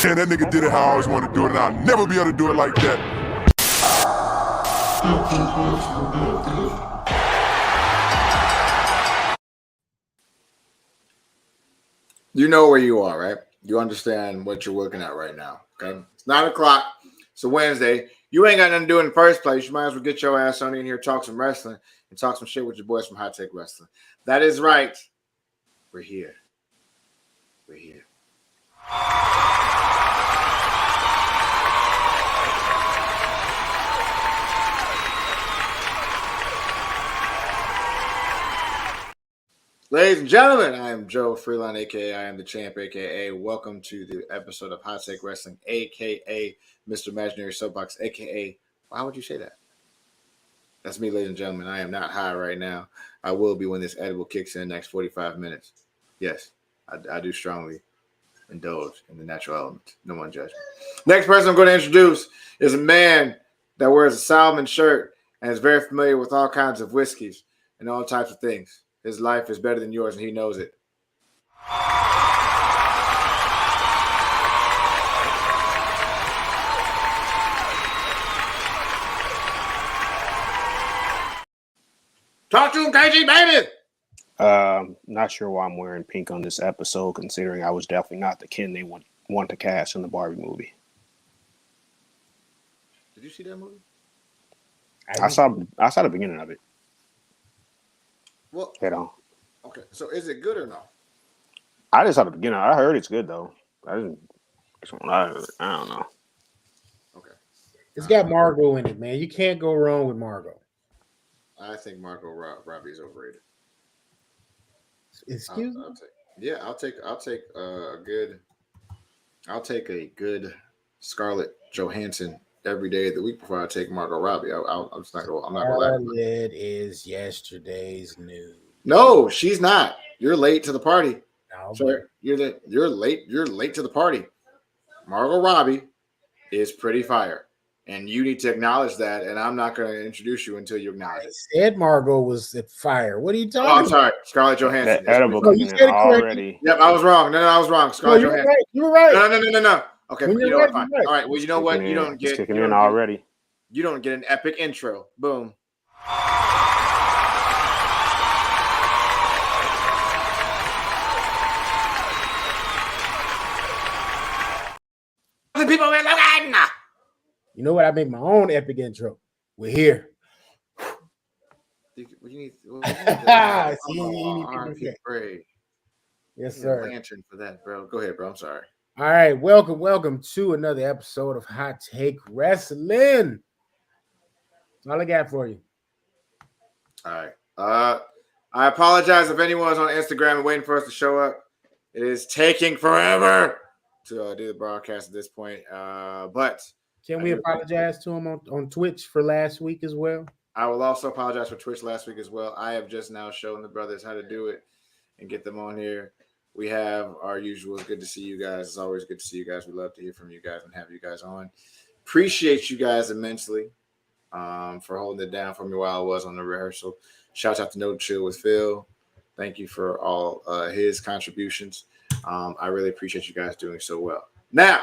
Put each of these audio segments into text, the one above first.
And that nigga did it how I always wanted to do it, and I'll never be able to do it like that. You know where you are, right? You understand what you're looking at right now, okay? It's 9 o'clock. It's a Wednesday. You ain't got nothing to do in the first place. You might as well get your ass on in here, talk some wrestling, and talk some shit with your boys from Hot Take Wrestling. That is right. We're here. We're here. Ladies and gentlemen, I am Joe Freeland, a.k.a. I am the champ, a.k.a. welcome to the episode of Hot Take Wrestling, a.k.a. Mr. Imaginary Soapbox, a.k.a. why would you say that? That's me, ladies and gentlemen. I am not high right now. I will be when this edible kicks in the next 45 minutes. Yes, I do strongly indulge in the natural element. No one judge me. Next person I'm going to introduce is a man that wears a Salmon shirt and is very familiar with all kinds of whiskeys and all types of things. His life is better than yours, and he knows it. Talk to him, KG, baby! Not sure why I'm wearing pink on this episode, considering I was definitely not the Ken they want to cast in the Barbie movie. Did you see that movie? I saw the beginning of it. Well, you know. Okay, so is it good or no? I just saw the beginning. I heard it's good though. I don't know. Okay, it's got Margot in it, man. You can't go wrong with Margot. I think Margot Robbie is overrated. Excuse me. I'll take a good Scarlett Johansson every day of the week before I take Margot Robbie. I'm not gonna lie. Scarlett is yesterday's news. No, she's not. You're late to the party. No, Sir, you're late to the party. Margot Robbie is pretty fire. And you need to acknowledge that, and I'm not going to introduce you until you acknowledge it. I said Margot was at fire. What are you talking about? I'm sorry. Scarlett Johansson. That edible already. Yep, I was wrong. No, I was wrong. Scarlett Johansson. Right. You were right. No. Okay, you know what? Fine. Right. All right, well, you know what? You don't get... kicking in already. You don't get an epic intro. Boom. The people in Logan. You know what? I make my own epic intro. We're here. What you need? Pray. Yes, sir. Lantern for that, bro. Go ahead, bro. I'm sorry. All right, welcome to another episode of Hot Take Wrestling. That's all I got for you. All right. I apologize if anyone's on Instagram and waiting for us to show up. It is taking forever to do the broadcast at this point. But can we apologize to him on Twitch for last week as well? I will also apologize for Twitch last week as well. I have just now shown the brothers how to do it and get them on here. We have our usual. It's good to see you guys. It's always good to see you guys. We love to hear from you guys and have you guys on. Appreciate you guys immensely for holding it down for me while I was on the rehearsal. Shout out to No Chill with Phil. Thank you for all his contributions. I really appreciate you guys doing so well. Now,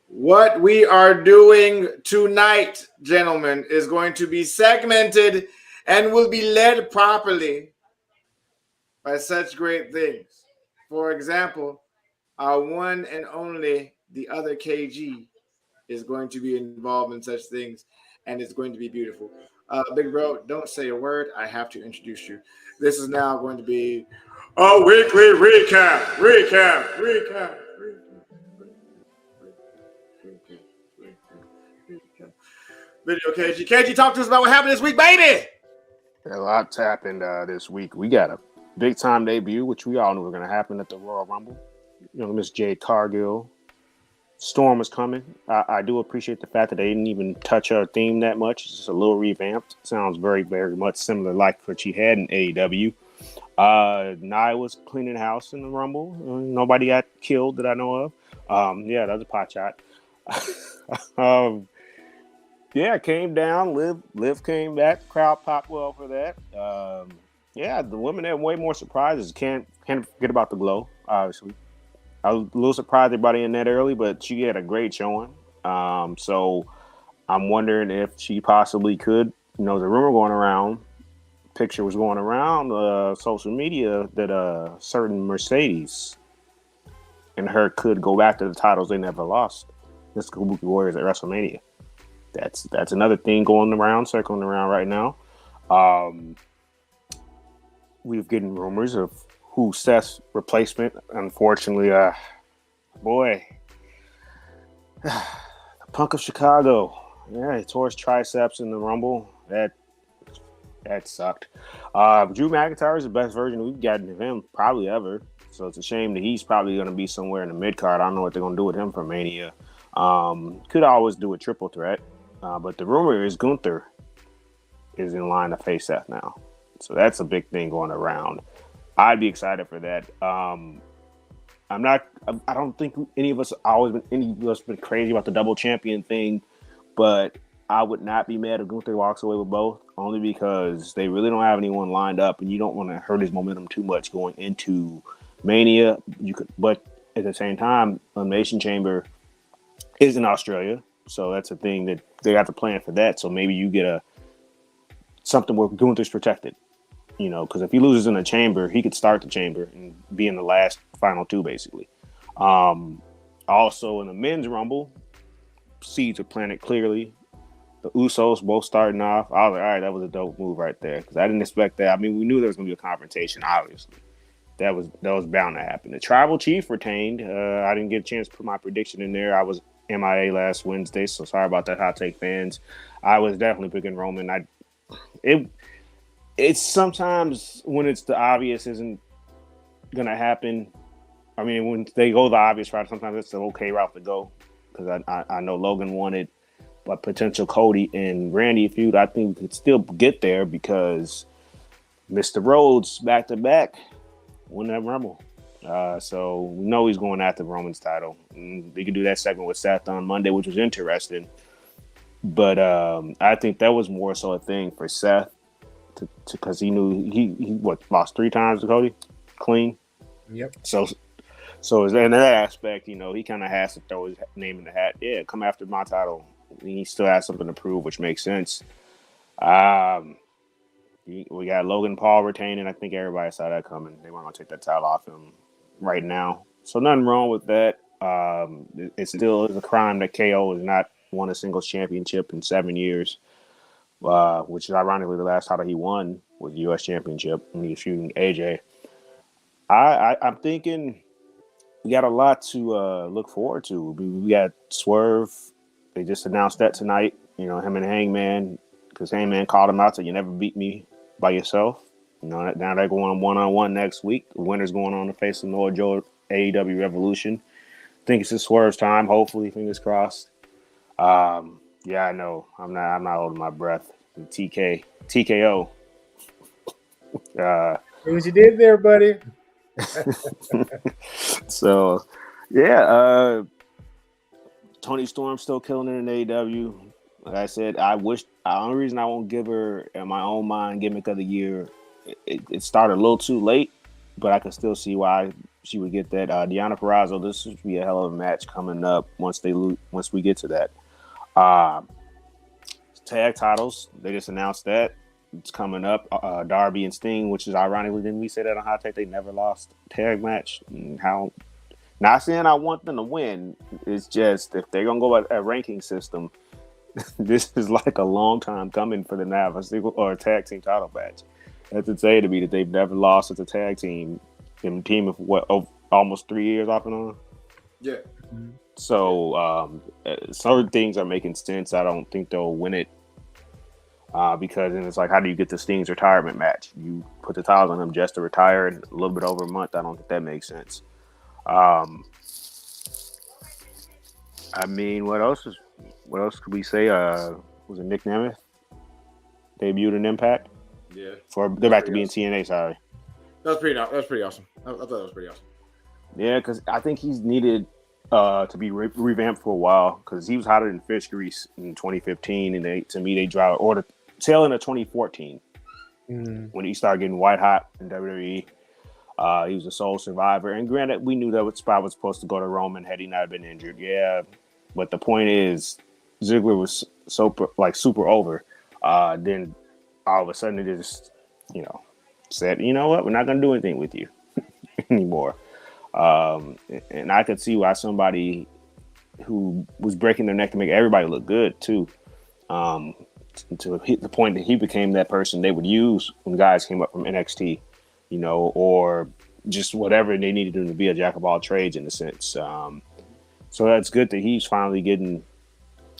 what we are doing tonight, gentlemen, is going to be segmented and will be led properly by such great things. For example, our one and only the other KG is going to be involved in such things, and it's going to be beautiful. Big bro, don't say a word. I have to introduce you. This is now going to be a weekly recap. Video KG. KG, talk to us about what happened this week, baby. A lot's happened this week. We got a big time debut, which we all knew were going to happen at the Royal Rumble. You know, Miss Jade Cargill. Storm was coming. I do appreciate the fact that they didn't even touch her theme that much. It's just a little revamped. Sounds very, very much similar like what she had in AEW. Nia was cleaning the house in the Rumble. Nobody got killed that I know of. Yeah, that was a pot shot. Yeah, came down. Liv came back. Crowd popped well for that. Yeah, the women had way more surprises. Can't forget about the Glow, obviously. I was a little surprised they brought her in that early, but she had a great showing. So I'm wondering if she possibly could. The rumor going around, picture was going around social media that certain Mercedes and her could go back to the titles they never lost. This Kabuki Warriors at WrestleMania. That's another thing going around, circling around right now. We've getting rumors of who Seth's replacement. Unfortunately, the Punk of Chicago. Yeah, he tore his triceps in the Rumble. That sucked. Drew McIntyre is the best version we've gotten of him probably ever. So it's a shame that he's probably going to be somewhere in the mid card. I don't know what they're going to do with him for Mania. Could always do a triple threat. But the rumor is Gunther is in line to face Seth now. So that's a big thing going around. I'd be excited for that. I don't think any of us been crazy about the double champion thing, but I would not be mad if Gunther walks away with both, only because they really don't have anyone lined up, and you don't want to hurt his momentum too much going into Mania. But at the same time, Elimination Chamber is in Australia, so that's a thing that they have to plan for that. So maybe you get something where Gunther's protected. Because if he loses in the chamber, he could start the chamber and be in the last final two, basically. Also, in the men's rumble, seeds are planted clearly. The Usos both starting off. I was like, all right, that was a dope move right there. Because I didn't expect that. I mean, we knew there was going to be a confrontation, obviously. That was bound to happen. The Tribal Chief retained. I didn't get a chance to put my prediction in there. I was MIA last Wednesday, so sorry about that, Hot Take fans. I was definitely picking Roman. It's sometimes when it's the obvious isn't going to happen. I mean, when they go the obvious route, sometimes it's the okay route to go. Because I know Logan wanted a potential Cody and Randy feud. I think we could still get there because Mr. Rhodes back-to-back won that Rumble. So we know he's going after Roman's title. And they could do that segment with Seth on Monday, which was interesting. But I think that was more so a thing for Seth. Because he knew he lost 3 times to Cody clean. Yep. So in that aspect, he kind of has to throw his name in the hat. Yeah, come after my title. He still has something to prove, which makes sense. We got Logan Paul retaining. I think everybody saw that coming. They weren't going to take that title off him right now. So nothing wrong with that. It still is a crime that KO has not won a singles championship in 7 years. Which is ironically the last title he won was the U.S. Championship when he was shooting AJ. I'm thinking we got a lot to look forward to. We got Swerve. They just announced that tonight. Him and Hangman, because Hangman called him out, said, "You never beat me by yourself." Now they're going one-on-one next week. The winner's going on to face the Noah Joe AEW Revolution. I think it's Swerve's time. Hopefully, fingers crossed. Yeah, I know. I'm not holding my breath. TKO. See what you did there, buddy. So, yeah. Tony Storm still killing it in AEW. Like I said, the only reason I won't give her, in my own mind, gimmick of the year, it started a little too late, but I can still see why she would get that. Deonna Purrazzo, this would be a hell of a match coming up once we get to that. Tag titles, they just announced that it's coming up. Darby and Sting, which is ironically, didn't we say that on Hot Take? They never lost a tag match. Not saying I want them to win. It's just if they're gonna go by a ranking system, this is like a long time coming for them to have a single or a tag team title match. That's insane to me that they've never lost as a tag team. In a team of almost 3 years off and on. Yeah. So certain things are making sense. I don't think they'll win it because then it's like, how do you get the Sting's retirement match? You put the titles on him just to retire in a little bit over a month. I don't think that makes sense. I mean, what else could we say? Was it Nick Nemeth debuted in Impact? Yeah. They're back to being TNA. Sorry. That was pretty awesome. I thought that was pretty awesome. Yeah, because I think he's needed to be revamped for a while because he was hotter than fish grease in 2015, and they dropped or the tail end of 2014 when he started getting white hot in WWE. He was a sole survivor. And granted, we knew that spot was supposed to go to Roman had he not been injured. Yeah. But the point is, Ziggler was super over. Then all of a sudden it just, said, you know what? We're not going to do anything with you anymore. And I could see why somebody who was breaking their neck to make everybody look good too, to hit the point that he became that person they would use when guys came up from NXT, or just whatever they needed him to be, a jack of all trades in a sense. So that's good that he's finally getting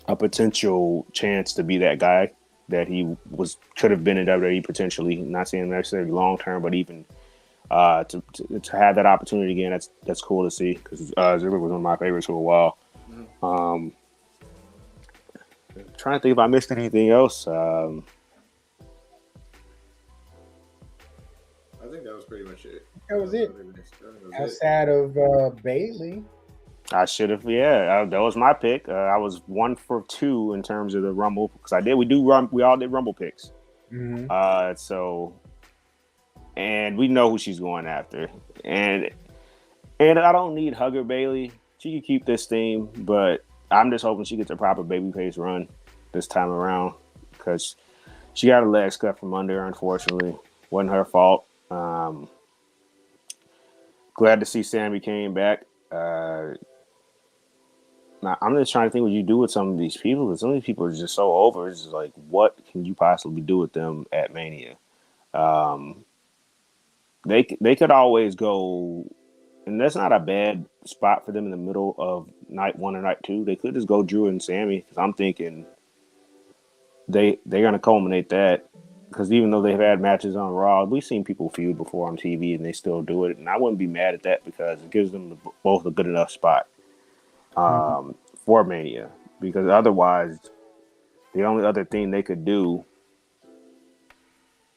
a potential chance to be that guy that he could have been in WWE potentially. Not saying necessarily long term, but even to have that opportunity again, that's cool to see, because Ziggler was one of my favorites for a while. Trying to think if I missed anything else. I think that was pretty much it. That was it. Outside of Bailey. I should have, that was my pick. I was 1 for 2 in terms of the Rumble, because we all did Rumble picks. Mm-hmm. And we know who she's going after. And I don't need Hugger Bailey. She can keep this theme, but I'm just hoping she gets a proper babyface run this time around, because she got her legs cut from under her, unfortunately. Wasn't her fault. Glad to see Sami came back. Now, I'm just trying to think what you do with some of these people, because some of these people are just so over. It's just like, what can you possibly do with them at Mania? They could always go, and that's not a bad spot for them in the middle of night 1 or night 2. They could just go Drew and Sami, because I'm thinking they're going to culminate that, because even though they've had matches on Raw, we've seen people feud before on TV and they still do it, and I wouldn't be mad at that, because it gives them both a good enough spot for Mania, because otherwise the only other thing they could do,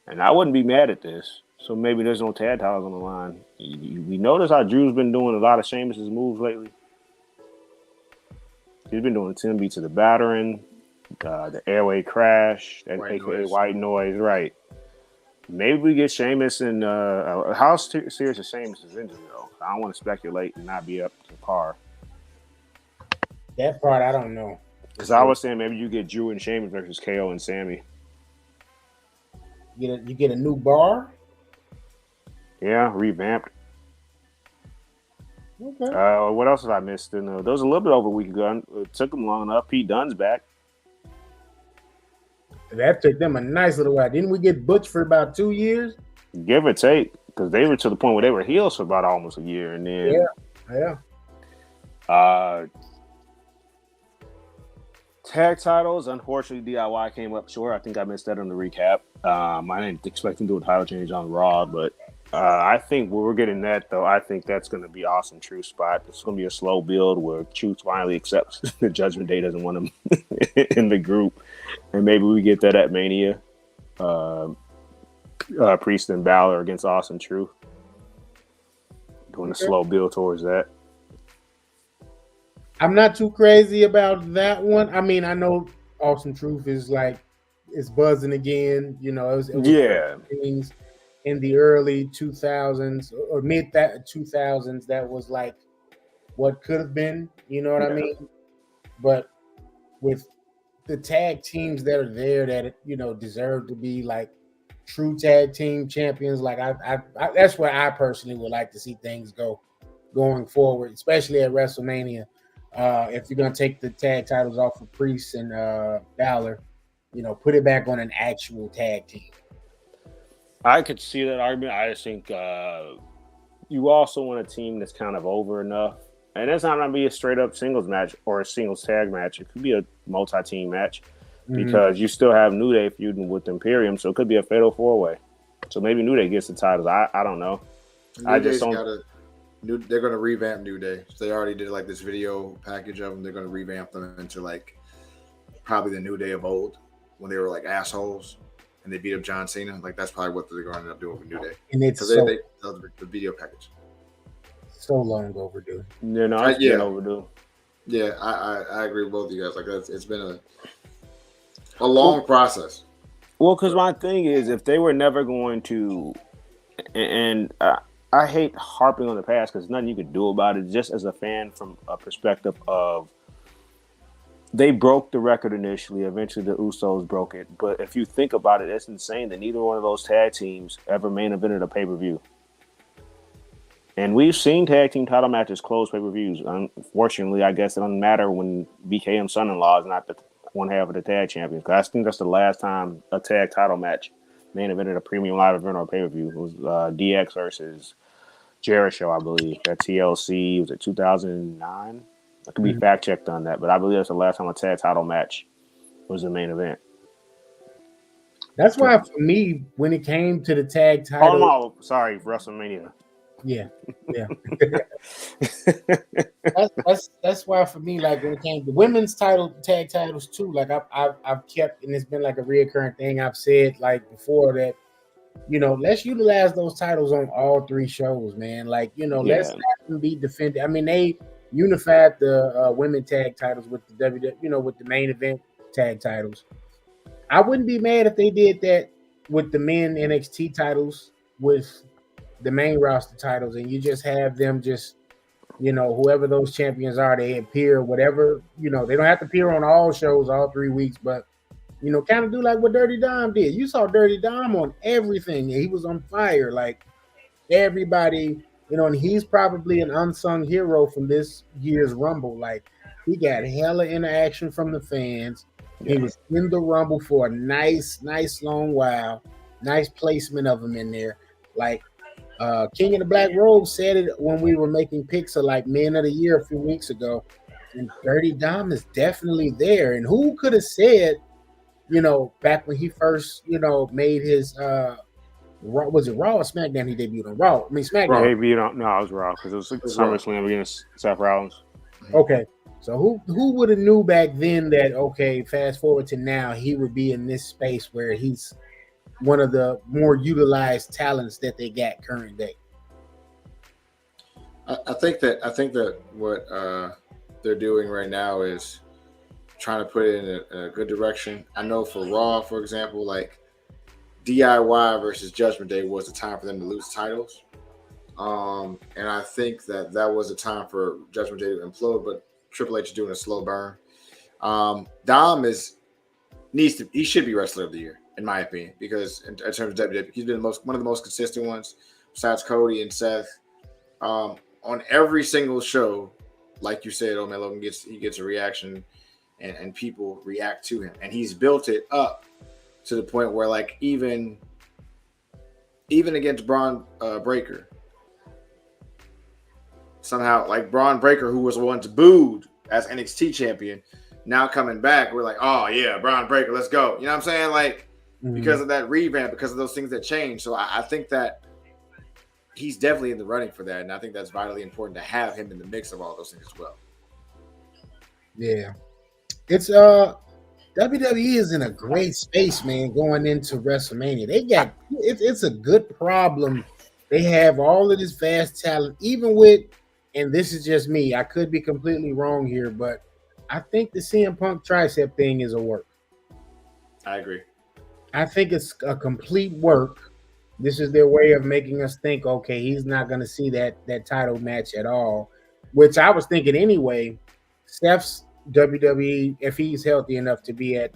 and I wouldn't be mad at this, so maybe there's no tag titles on the line. We notice how Drew's been doing a lot of Sheamus's moves lately. He's been doing 10 beats of the battering, the airway crash, that aka white noise, right? Maybe we get Sheamus and how serious is Sheamus' injury though? I don't want to speculate and not be up to par. That part I don't know. Because I was saying maybe you get Drew and Sheamus versus KO and Sami. You get a new bar? Yeah, revamped. Okay. What else did I miss? There was a little bit over a week ago. It took them long enough. Pete Dunne's back. That took them a nice little while. Didn't we get Butch for about 2 years? Give or take, because they were to the point where they were heels for about almost a year, and then tag titles. Unfortunately, DIY came up short. I think I missed that on the recap. I didn't expect them to do a title change on Raw, but I think we're getting that though. I think that's going to be awesome. Truth's spot. It's going to be a slow build where Truth finally accepts the Judgment Day doesn't want him in the group, and maybe we get that at Mania. Priest and Balor against Awesome Truth, doing a slow build towards that. I'm not too crazy about that one. I mean, I know Awesome Truth is buzzing again. It was things in the early 2000s or mid 2000s that was like what could have been. You know what I mean? But with the tag teams that are there that deserve to be like true tag team champions, like I that's where I personally would like to see things going forward, especially at WrestleMania. If you're gonna take the tag titles off of Priest and Balor, put it back on an actual tag team. I could see that argument. I just think you also want a team that's kind of over enough, and it's not gonna be a straight up singles match or a singles tag match. It could be a multi-team match because you still have New Day feuding with Imperium, so it could be a fatal 4-way. So maybe New Day gets the titles. I don't know. They're going to revamp New Day. So they already did like this video package of them. They're going to revamp them into like probably the New Day of old when they were like assholes and they beat up John Cena. Like that's probably what they're going to end up doing with New Day. And it's the video package. So long overdue. Yeah, no, it's been overdue. Yeah, I agree with both of you guys. Like it's been a long process. Well, because my thing is, if they were never going to, and I hate harping on the past because nothing you could do about it. Just as a fan, from a perspective of they broke the record initially. Eventually, the Usos broke it. But if you think about it, it's insane that neither one of those tag teams ever main evented a pay-per-view. And we've seen tag team title matches close pay-per-views. Unfortunately, I guess it doesn't matter when BK and Son-in-Law is not the one half of the tag champions. Because I think that's the last time a tag title match main evented a premium live event or a pay-per-view. It was DX versus Jericho, I believe. At TLC, was it 2009? I could be fact checked on that, but I believe that's the last time a tag title match was the main event. That's why for me, when it came to the tag title, WrestleMania. Yeah. that's why for me, like when it came to women's tag titles too, like I've kept, and it's been like a reoccurring thing. I've said like before that, let's utilize those titles on all three shows, man. Like, let's have them be defended. I mean, they unified the women tag titles with the WWE, with the main event tag titles. I wouldn't be mad if they did that with the men NXT titles with the main roster titles, and you just have them just, whoever those champions are, they appear, whatever, they don't have to appear on all shows all 3 weeks, but, kind of do like what Dirty Dom did. You saw Dirty Dom on everything. He was on fire. Like everybody, and he's probably an unsung hero from this year's Rumble. Like he got hella interaction from the fans. He was in the Rumble for a nice long while. Nice placement of him in there. Like King of the Black Robe said it when we were making picks of like Men of the Year a few weeks ago. And Dirty Dom is definitely there. And who could have said, back when he first, made his was it Raw or SmackDown he debuted on? Raw. I mean SmackDown. No, it was Raw because it was SummerSlam against Seth Rollins. Okay. So who would have knew back then that, okay, fast forward to now, he would be in this space where he's one of the more utilized talents that they got current day. I think that what they're doing right now is trying to put it in a good direction. I know for Raw, for example, like DIY versus Judgment Day was the time for them to lose titles. And I think that was a time for Judgment Day to implode, but Triple H is doing a slow burn. Dom he should be Wrestler of the Year, in my opinion, because in terms of WWE, he's been one of the most consistent ones, besides Cody and Seth. On every single show, like you said, Logan gets a reaction, and people react to him, and he's built it up to the point where, like, even against Braun Breaker, somehow, like Braun Breaker, who was once booed as NXT champion, now coming back, we're like, oh yeah, Braun Breaker, let's go. You know what I'm saying? Like, because of that revamp, because of those things that changed. So I think that he's definitely in the running for that, and I think that's vitally important to have him in the mix of all those things as well. Yeah, it's WWE is in a great space, man, going into WrestleMania. They got it's a good problem. They have all of this vast talent, even with, and this is just me, I could be completely wrong here, but I think the CM Punk tricep thing is a work. I agree. I think it's a complete work. This is their way of making us think, okay, he's not going to see that title match at all, which I was thinking anyway. Steph's WWE, if he's healthy enough to be at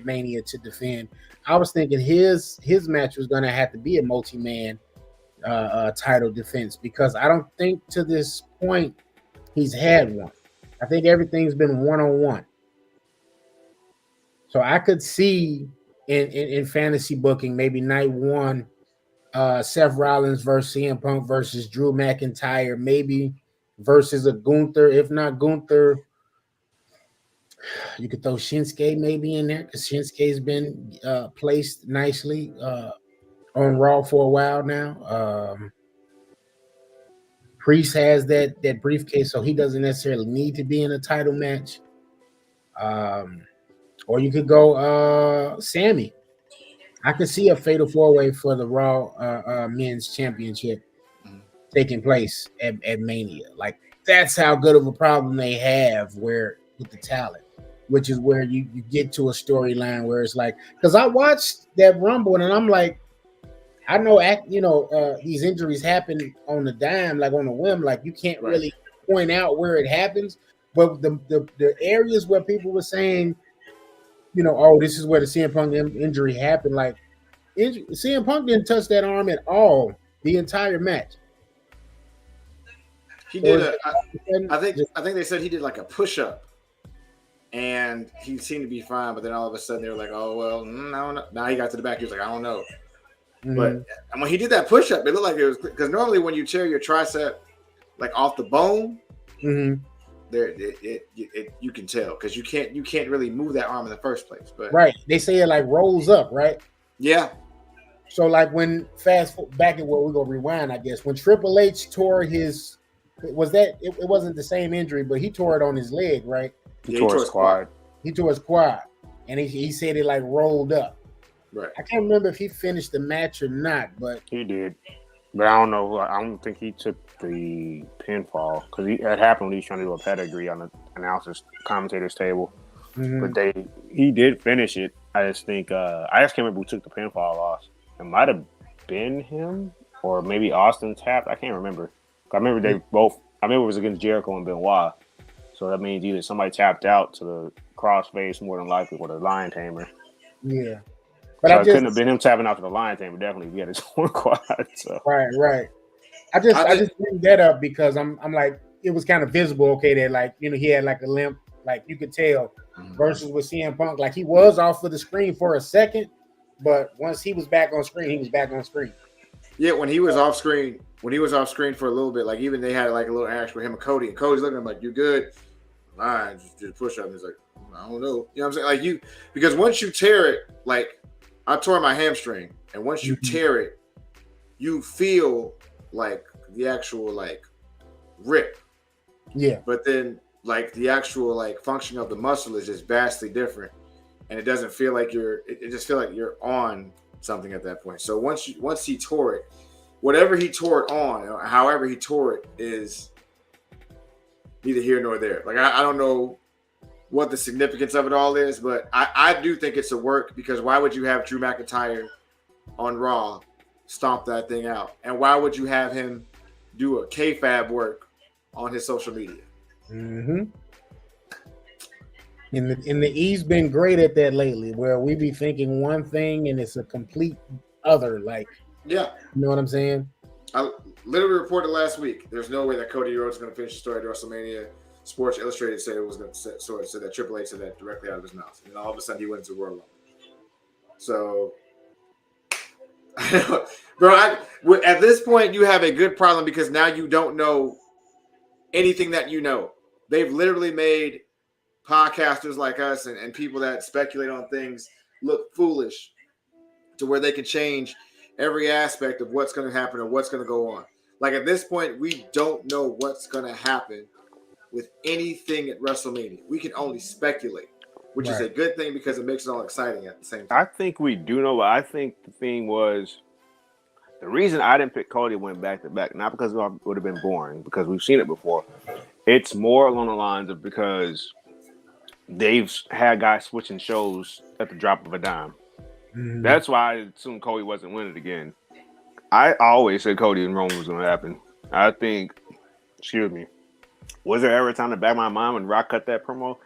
Mania to defend, I was thinking his match was going to have to be a multi-man title defense, because I don't think to this point he's had one. I think everything's been one-on-one. So I could see in fantasy booking maybe night one, Seth Rollins versus CM Punk versus Drew McIntyre, maybe versus a Gunther. If not Gunther, you could throw Shinsuke maybe in there, because Shinsuke's been placed nicely on Raw for a while now. Priest has that briefcase, so he doesn't necessarily need to be in a title match. Or you could go Sammy. I could see a fatal four-way for the Raw Men's Championship taking place at Mania. Like, that's how good of a problem they have with the talent, which is where you get to a storyline where it's like, because I watched that Rumble and I'm like, I know, these injuries happen on the dime, like on a whim. Like you can't Right. really point out where it happens, but the areas where people were saying, oh, this is where the CM Punk injury happened. Like CM Punk didn't touch that arm at all the entire match. He did I think they said he did like a push up, and he seemed to be fine. But then all of a sudden they were like, "Oh well, I don't know." Now he got to the back. He was like, "I don't know." But and when he did that push up, it looked like it was because normally when you tear your tricep like off the bone, there you can tell because you can't really move that arm in the first place. But right, they say it like rolls up, right? Yeah. So like when back at what we're gonna rewind, I guess when Triple H tore his, it wasn't the same injury, but he tore it on his leg, right? He tore his quad. He tore his quad, and he said it like rolled up. Right. I can't remember if he finished the match or not, but he did. But I don't know. I don't think he took the pinfall because that happened when he was trying to do a pedigree on the announcers commentators table. But he did finish it. I just think I just can't remember who took the pinfall loss. It might have been him or maybe Austin tapped. I can't remember. I remember they both. I remember it was against Jericho and Benoit. So that means either somebody tapped out to the crossface more than likely or the lion tamer. Yeah. But so it couldn't have been him tapping out to the lion tamer. Definitely, we had his own quad. So. Right. I just bring that up because I'm like it was kind of visible. Okay, that like he had like a limp, like you could tell. Versus with CM Punk, like he was off of the screen for a second, but once he was back on screen, he was back on screen. Yeah, when he was off screen for a little bit, like even they had like a little interaction with him and Cody, and Cody's looking at him like, "You good?" I just did a push up. And he's like, "I don't know." You know what I'm saying? Like because once you tear it, like I tore my hamstring, and once you tear it, you feel like the actual like rip. Yeah. But then like the actual like function of the muscle is just vastly different, and it doesn't feel like it just feel like you're on something at that point. So once he tore it, whatever he tore it on, or however he tore it is neither here nor there. Like I don't know what the significance of it all is, but I do think it's a work because why would you have Drew McIntyre on Raw stomp that thing out, and why would you have him do a kayfabe work on his social media? And the E's been great at that lately, where we be thinking one thing and it's a complete other. Like, yeah, you know what I'm saying? I literally reported last week. There's no way that Cody Rhodes is going to finish the story at WrestleMania. Sports Illustrated said it was going to so that Triple H said that directly out of his mouth, and all of a sudden he went into Royal Rumble. So, bro, at this point you have a good problem because now you don't know anything that you know. They've literally made podcasters like us and people that speculate on things look foolish to where they can change every aspect of what's going to happen or what's going to go on. Like at this point, we don't know what's going to happen with anything at WrestleMania. We can only speculate, which is a good thing because it makes it all exciting at the same time. I think we do know, but I think the thing was the reason I didn't pick Cody went back to back, not because it would have been boring, because we've seen it before. It's more along the lines of because they've had guys switching shows at the drop of a dime. That's why I assumed Cody wasn't winning again. I always said Cody and Roman was going to happen. I think, was there ever a time to back my mind when Rock cut that promo?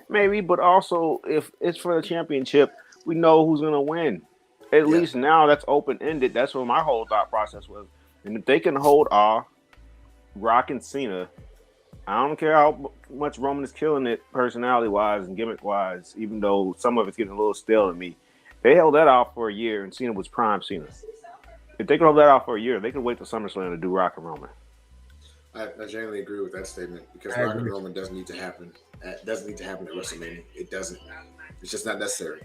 Maybe, but also if it's for the championship, we know who's going to win. At least now that's open-ended. That's what my whole thought process was. And if they can hold off Rock and Cena, I don't care how much Roman is killing it personality-wise and gimmick-wise, even though some of it's getting a little stale to me. They held that off for a year, and Cena was prime Cena. If they could hold that off for a year, they could wait till SummerSlam to do Rock and Roman. I generally agree with that statement because Rock and Roman doesn't need to happen. Doesn't need to happen at WrestleMania. It doesn't. It's just not necessary.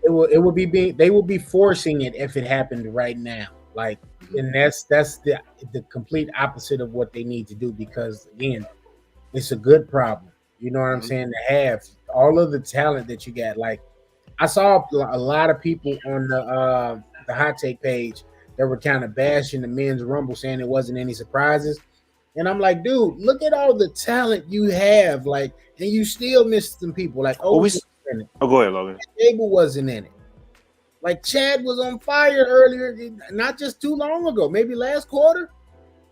It will be they will be forcing it if it happened right now. Like, and that's the complete opposite of what they need to do because again, it's a good problem. You know what I'm saying? To have all of the talent that you got. Like, I saw a lot of people on the hot take page that were kind of bashing the men's rumble, saying it wasn't any surprises. And I'm like, dude, look at all the talent you have, like, and you still missed some people. Like, go ahead, Logan. Gable wasn't in it. Like Chad was on fire earlier, not just too long ago, maybe last quarter.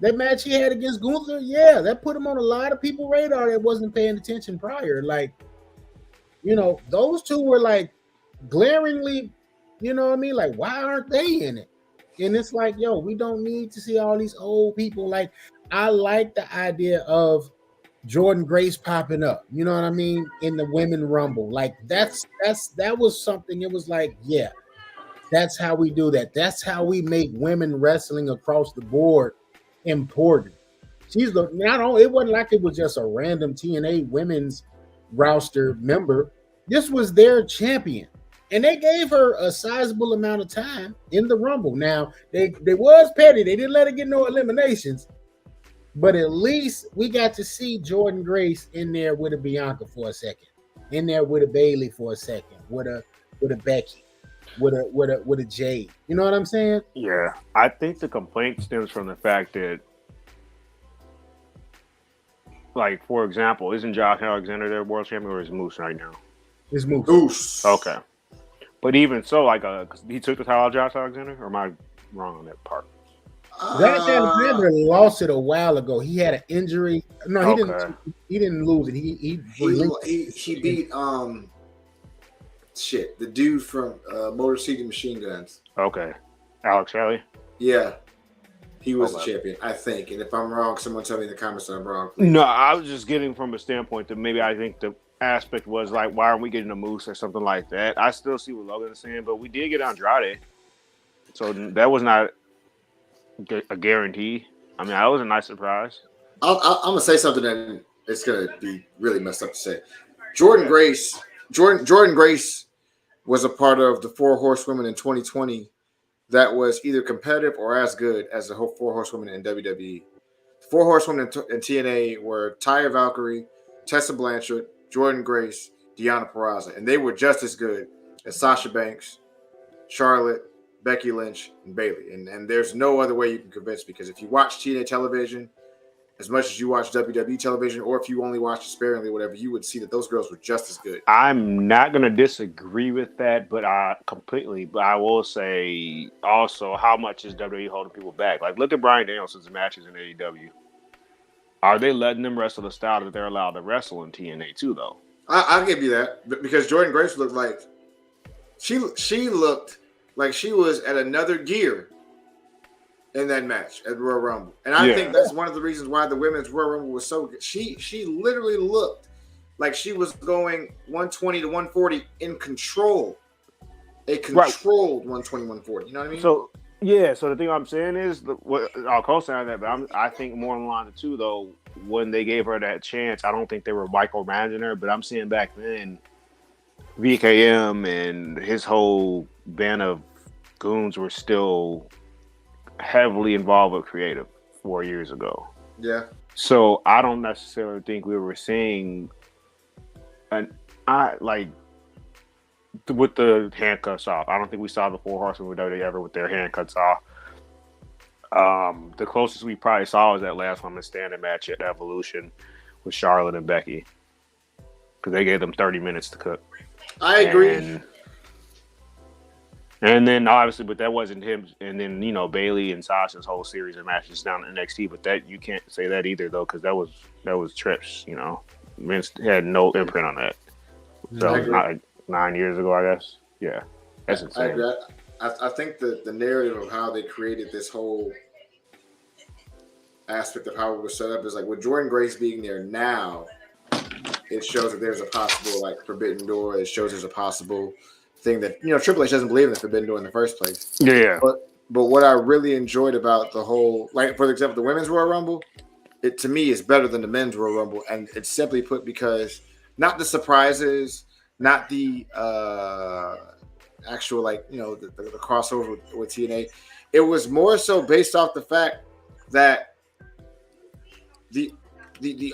That match he had against Gunther, yeah, that put him on a lot of people's radar that wasn't paying attention prior. Like, those two were like glaringly, you know what I mean? Like, why aren't they in it? And it's like, yo, we don't need to see all these old people. Like, I like the idea of Jordan Grace popping up, you know what I mean, in the women rumble. Like, that was something. It was like, yeah, that's how we do that. That's how we make women wrestling across the board important. She's it wasn't like it was just a random TNA women's roster member. This was their champion, and they gave her a sizable amount of time in the Rumble. Now they was petty; they didn't let her get no eliminations, but at least we got to see Jordan Grace in there with a Bianca for a second, in there with a Bayley for a second, with a Becky, with a Jade. You know what I'm saying? Yeah, I think the complaint stems from the fact that, like, for example, isn't Josh Alexander their world champion, or is Moose right now? It's Moose. Moose. Okay. But even so, like, he took the title out of Josh Alexander, or am I wrong on that part? Josh Alexander lost it a while ago. He had an injury. No, he Okay. didn't. He didn't lose it. He beat the dude from Motor City Machine Guns. Okay. Alex Shelley? Yeah. He was the Okay. champion, I think. And if I'm wrong, someone tell me in the comments that I'm wrong. No, I was just getting from a standpoint that maybe I think the aspect was like, why aren't we getting a Moose or something like that? I still see what Logan is saying, but we did get Andrade. So that was not a guarantee. I mean, that was a nice surprise. I'm going to say something that it's going to be really messed up to say. Jordan Grace was a part of the Four Horsewomen in 2020 that was either competitive or as good as the whole Four Horsewomen in WWE. The Four Horsewomen in TNA were Taya Valkyrie, Tessa Blanchard, Jordan Grace, Deonna Purrazzo, and they were just as good as Sasha Banks, Charlotte, Becky Lynch, and Bayley. And there's no other way you can convince, because if you watch TNA television as much as you watch WWE television, or if you only watch it sparingly, whatever, you would see that those girls were just as good. I'm not going to disagree with that, but I will say also, how much is WWE holding people back? Like, look at Bryan Danielson's matches in AEW. Are they letting them wrestle the style that they're allowed to wrestle in TNA too, though? I'll give you that, because Jordan Grace looked like she looked like she was at another gear in that match at Royal Rumble. And I think that's one of the reasons why the women's Royal Rumble was so good. She literally looked like she was going 120 to 140 in control. A controlled 120, 140. You know what I mean? So, yeah. So the thing I'm saying is, I'll co-sign that, but I think more in line of two, though, when they gave her that chance, I don't think they were micromanaging her, but I'm seeing back then, VKM and his whole band of goons were still heavily involved with creative 4 years ago. Yeah. So I don't necessarily think we were seeing with the handcuffs off. I don't think we saw the Four Horsemen with WWE ever with their handcuffs off. The closest we probably saw was that last women's standing match at Evolution with Charlotte and Becky, because they gave them 30 minutes to cook. I agree. And then obviously, but that wasn't him. And then, Bayley and Sasha's whole series of matches down in NXT, but that you can't say that either, though, because that was Trips. Vince had no imprint on that. So not 9 years ago, I guess. Yeah, that's insane. I agree. I think the narrative of how they created this whole aspect of how it was set up is like, with Jordan Grace being there now, it shows that there's a possible forbidden door. It shows there's a possible thing that Triple H doesn't believe in the forbidden door in the first place. Yeah. But what I really enjoyed about the whole, for example, the women's Royal Rumble, it to me is better than the men's Royal Rumble, and it's simply put because not the surprises, not the actual the crossover with TNA. It was more so based off the fact that the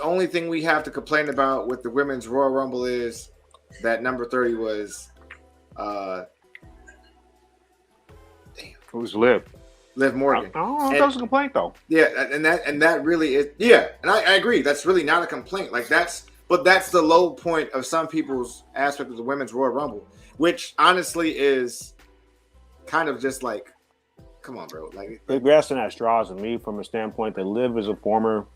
only thing we have to complain about with the women's Royal Rumble is that number 30 was It was Liv Morgan. Oh, that was a complaint, though. Yeah, and that really is. Yeah, and I agree. That's really not a complaint. That's the low point of some people's aspect of the women's Royal Rumble, which honestly is kind of just like, come on, bro. Like They're grasping at straws with me from a standpoint that Liv is a former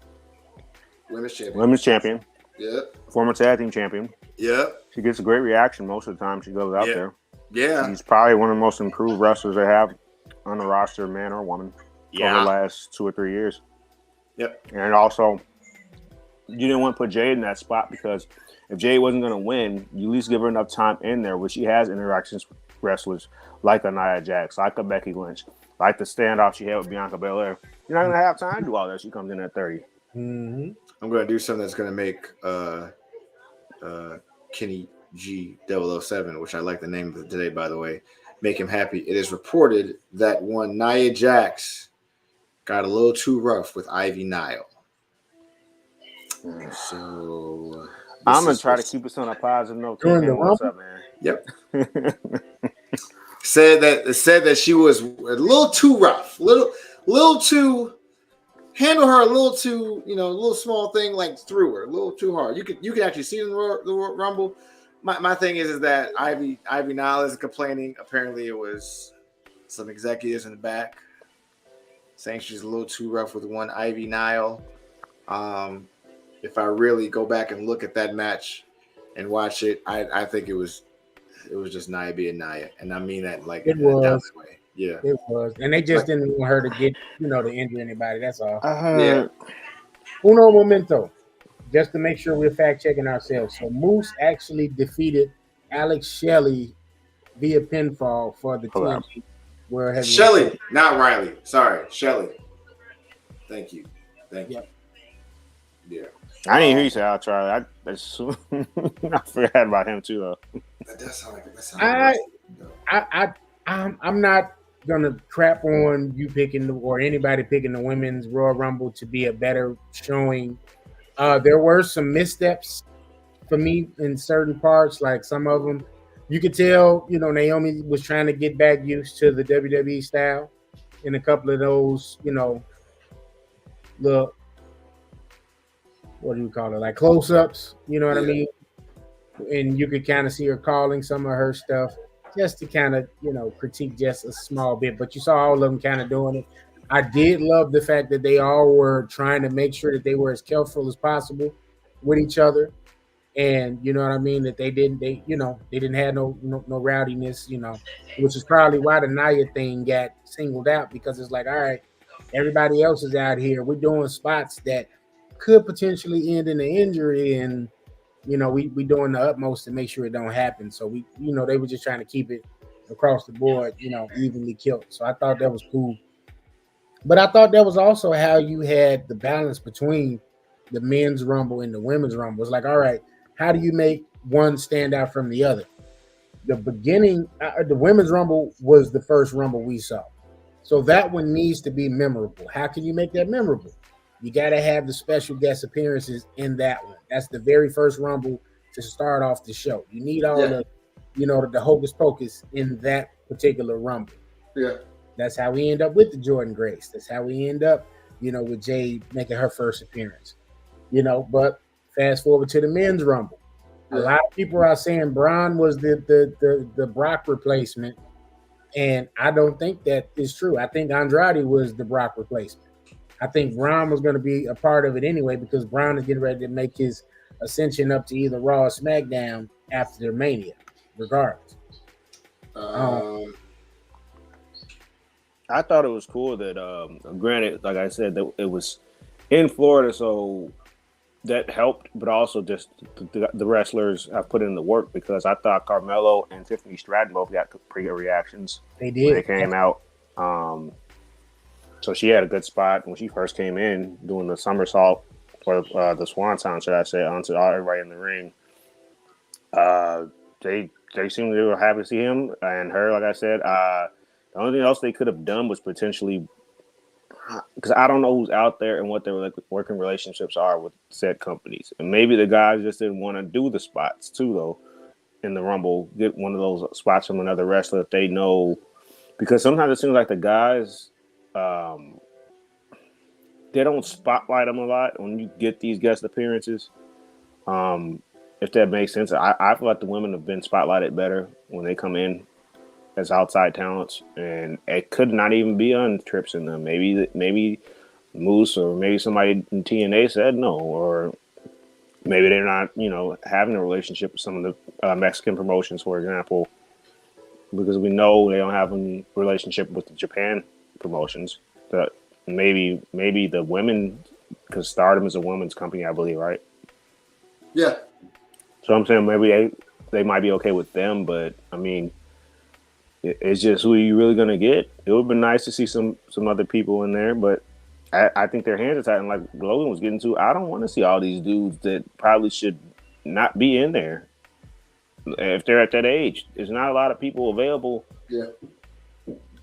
women's champion, Yep. former tag team champion. Yep. She gets a great reaction most of the time she goes out there. Yeah. She's probably one of the most improved wrestlers they have on the roster, man or woman, over the last 2 or 3 years. Yep. And also, you didn't want to put Jade in that spot because if Jade wasn't going to win, you at least give her enough time in there where she has interactions with wrestlers like a Nia Jax, like a Becky Lynch, like the standoff she had with Bianca Belair. You're not going to have time to do all that. She comes in at 30. Mm-hmm. I'm going to do something that's going to make Kenny G007, which I like the name of today, by the way, make him happy. It is reported that one Nia Jax got a little too rough with Ivy Nile. So I'm going to try to keep us on a positive note. What's up, man? Yep. said that she was a little too rough, little too handle her a little too, a little small thing like threw her a little too hard. You could actually see it in the Rumble. My thing is that Ivy Nile is complaining. Apparently, it was some executives in the back saying she's a little too rough with one Ivy Nile. If I really go back and look at that match and watch it, I think it was just Nia being Nia, and I mean that like it was. Way. Yeah, it was, and they just didn't want her to get to injure anybody. That's all. Yeah. Uno momento, just to make sure we're fact checking ourselves. So Moose actually defeated Alex Shelley via pinfall for the TNT World Heavyweight. Shelley, not Riley. Sorry, Shelley. Thank you. Yep. Yeah. I didn't hear you say I'll try. I forgot about him too, though. That does sound like I'm not gonna crap on you picking or anybody picking the women's Royal Rumble to be a better showing. There were some missteps for me in certain parts, like some of them. You could tell, Naomi was trying to get back used to the WWE style in a couple of those, the what do you call it? Like close-ups, you know what I mean? And you could kind of see her calling some of her stuff just to kind of, critique just a small bit. But you saw all of them kind of doing it. I did love the fact that they all were trying to make sure that they were as careful as possible with each other. And you know what I mean? That they didn't have no rowdiness, which is probably why the Nia thing got singled out, because it's like, all right, everybody else is out here. We're doing spots that could potentially end in an injury, and we doing the utmost to make sure it don't happen. So we, they were just trying to keep it across the board, evenly killed. So I thought that was cool. But I thought that was also how you had the balance between the men's Rumble and the women's Rumble. It's like, all right, how do you make one stand out from the other? The beginning, the women's Rumble was the first Rumble we saw. So that one needs to be memorable. How can you make that memorable? You got to have the special guest appearances in that one. That's the very first Rumble to start off the show. You need all the, the hocus pocus in that particular Rumble. Yeah. That's how we end up with the Jordan Grace. That's how we end up, with Jade making her first appearance. But fast forward to the men's Rumble. A lot of people are saying Braun was the Brock replacement, and I don't think that is true. I think Andrade was the Brock replacement. I think Braun was going to be a part of it anyway, because Braun is getting ready to make his ascension up to either Raw or SmackDown after their Mania, regardless. I thought it was cool that, granted, like I said, that it was in Florida, so that helped, but also just the wrestlers have put in the work, because I thought Carmelo and Tiffany Stratton both got pretty good reactions. They did. When they came out. So she had a good spot when she first came in, doing the somersault or the swanton, should I say, onto everybody in the ring. They seemed to be happy to see him and her. Like I said, the only thing else they could have done was potentially, because I don't know who's out there and what their working relationships are with said companies, and maybe the guys just didn't want to do the spots too, though. In the Rumble, get one of those spots from another wrestler that they know, because sometimes it seems like the guys. They don't spotlight them a lot when you get these guest appearances. If that makes sense, I feel like the women have been spotlighted better when they come in. as outside talents, and it could not even be on Trips in them. Maybe Moose or maybe somebody in TNA said no, or maybe they're not, having a relationship with some of the Mexican promotions, for example, because we know they don't have a relationship with the Japan promotions. That maybe the women, because Stardom is a women's company, I believe, right? Yeah. So I'm saying maybe they might be okay with them, but I mean, it's just who you really gonna get. It would have been nice to see some other people in there, but I think their hands are tight. And like Logan was getting to, I don't want to see all these dudes that probably should not be in there if they're at that age. There's not a lot of people available. Yeah.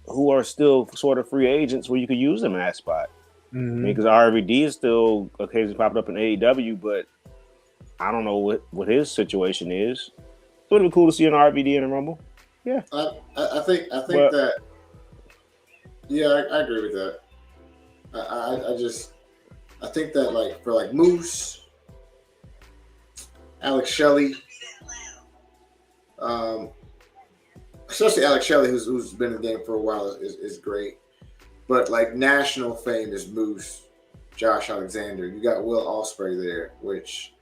Who are still sort of free agents where you could use them in that spot. Mm-hmm. Because RVD is still occasionally popping up in AEW, but I don't know what his situation is. It would have been cool to see an RVD in a Rumble. Yeah, I think that. Yeah, I agree with that. I think that like for like Moose, Alex Shelley, especially Alex Shelley, who's been in the game for a while, is great. But like national fame is Moose, Josh Alexander. You got Will Ospreay there, which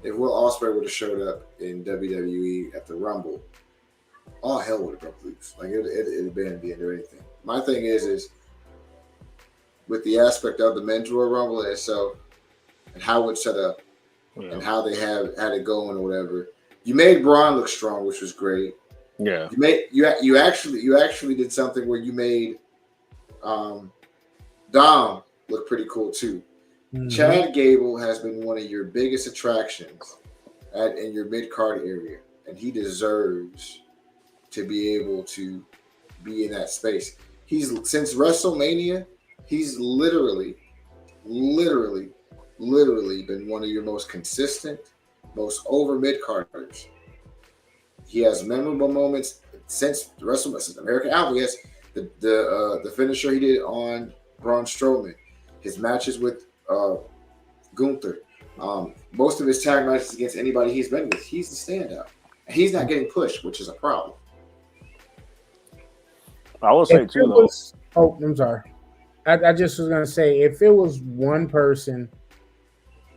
if Will Ospreay would have showed up in WWE at the Rumble, all hell would have broke loose. Like it'd have been the end of anything. My thing is with the aspect of the men's Royal Rumble itself and how it's set up and how they had it going or whatever. You made Braun look strong, which was great. Yeah. You actually did something where you made Dom look pretty cool too. Mm-hmm. Chad Gable has been one of your biggest attractions in your mid-card area, and he deserves to be able to be in that space. Since WrestleMania, he's literally been one of your most consistent, most over mid-carders. He has memorable moments since WrestleMania, since American Alpha. Yes, the finisher he did on Braun Strowman, his matches with Gunther, most of his tag matches against anybody he's been with, he's the standout. And he's not getting pushed, which is a problem. I will say too, though. Oh, I'm sorry. I just was gonna say, if it was one person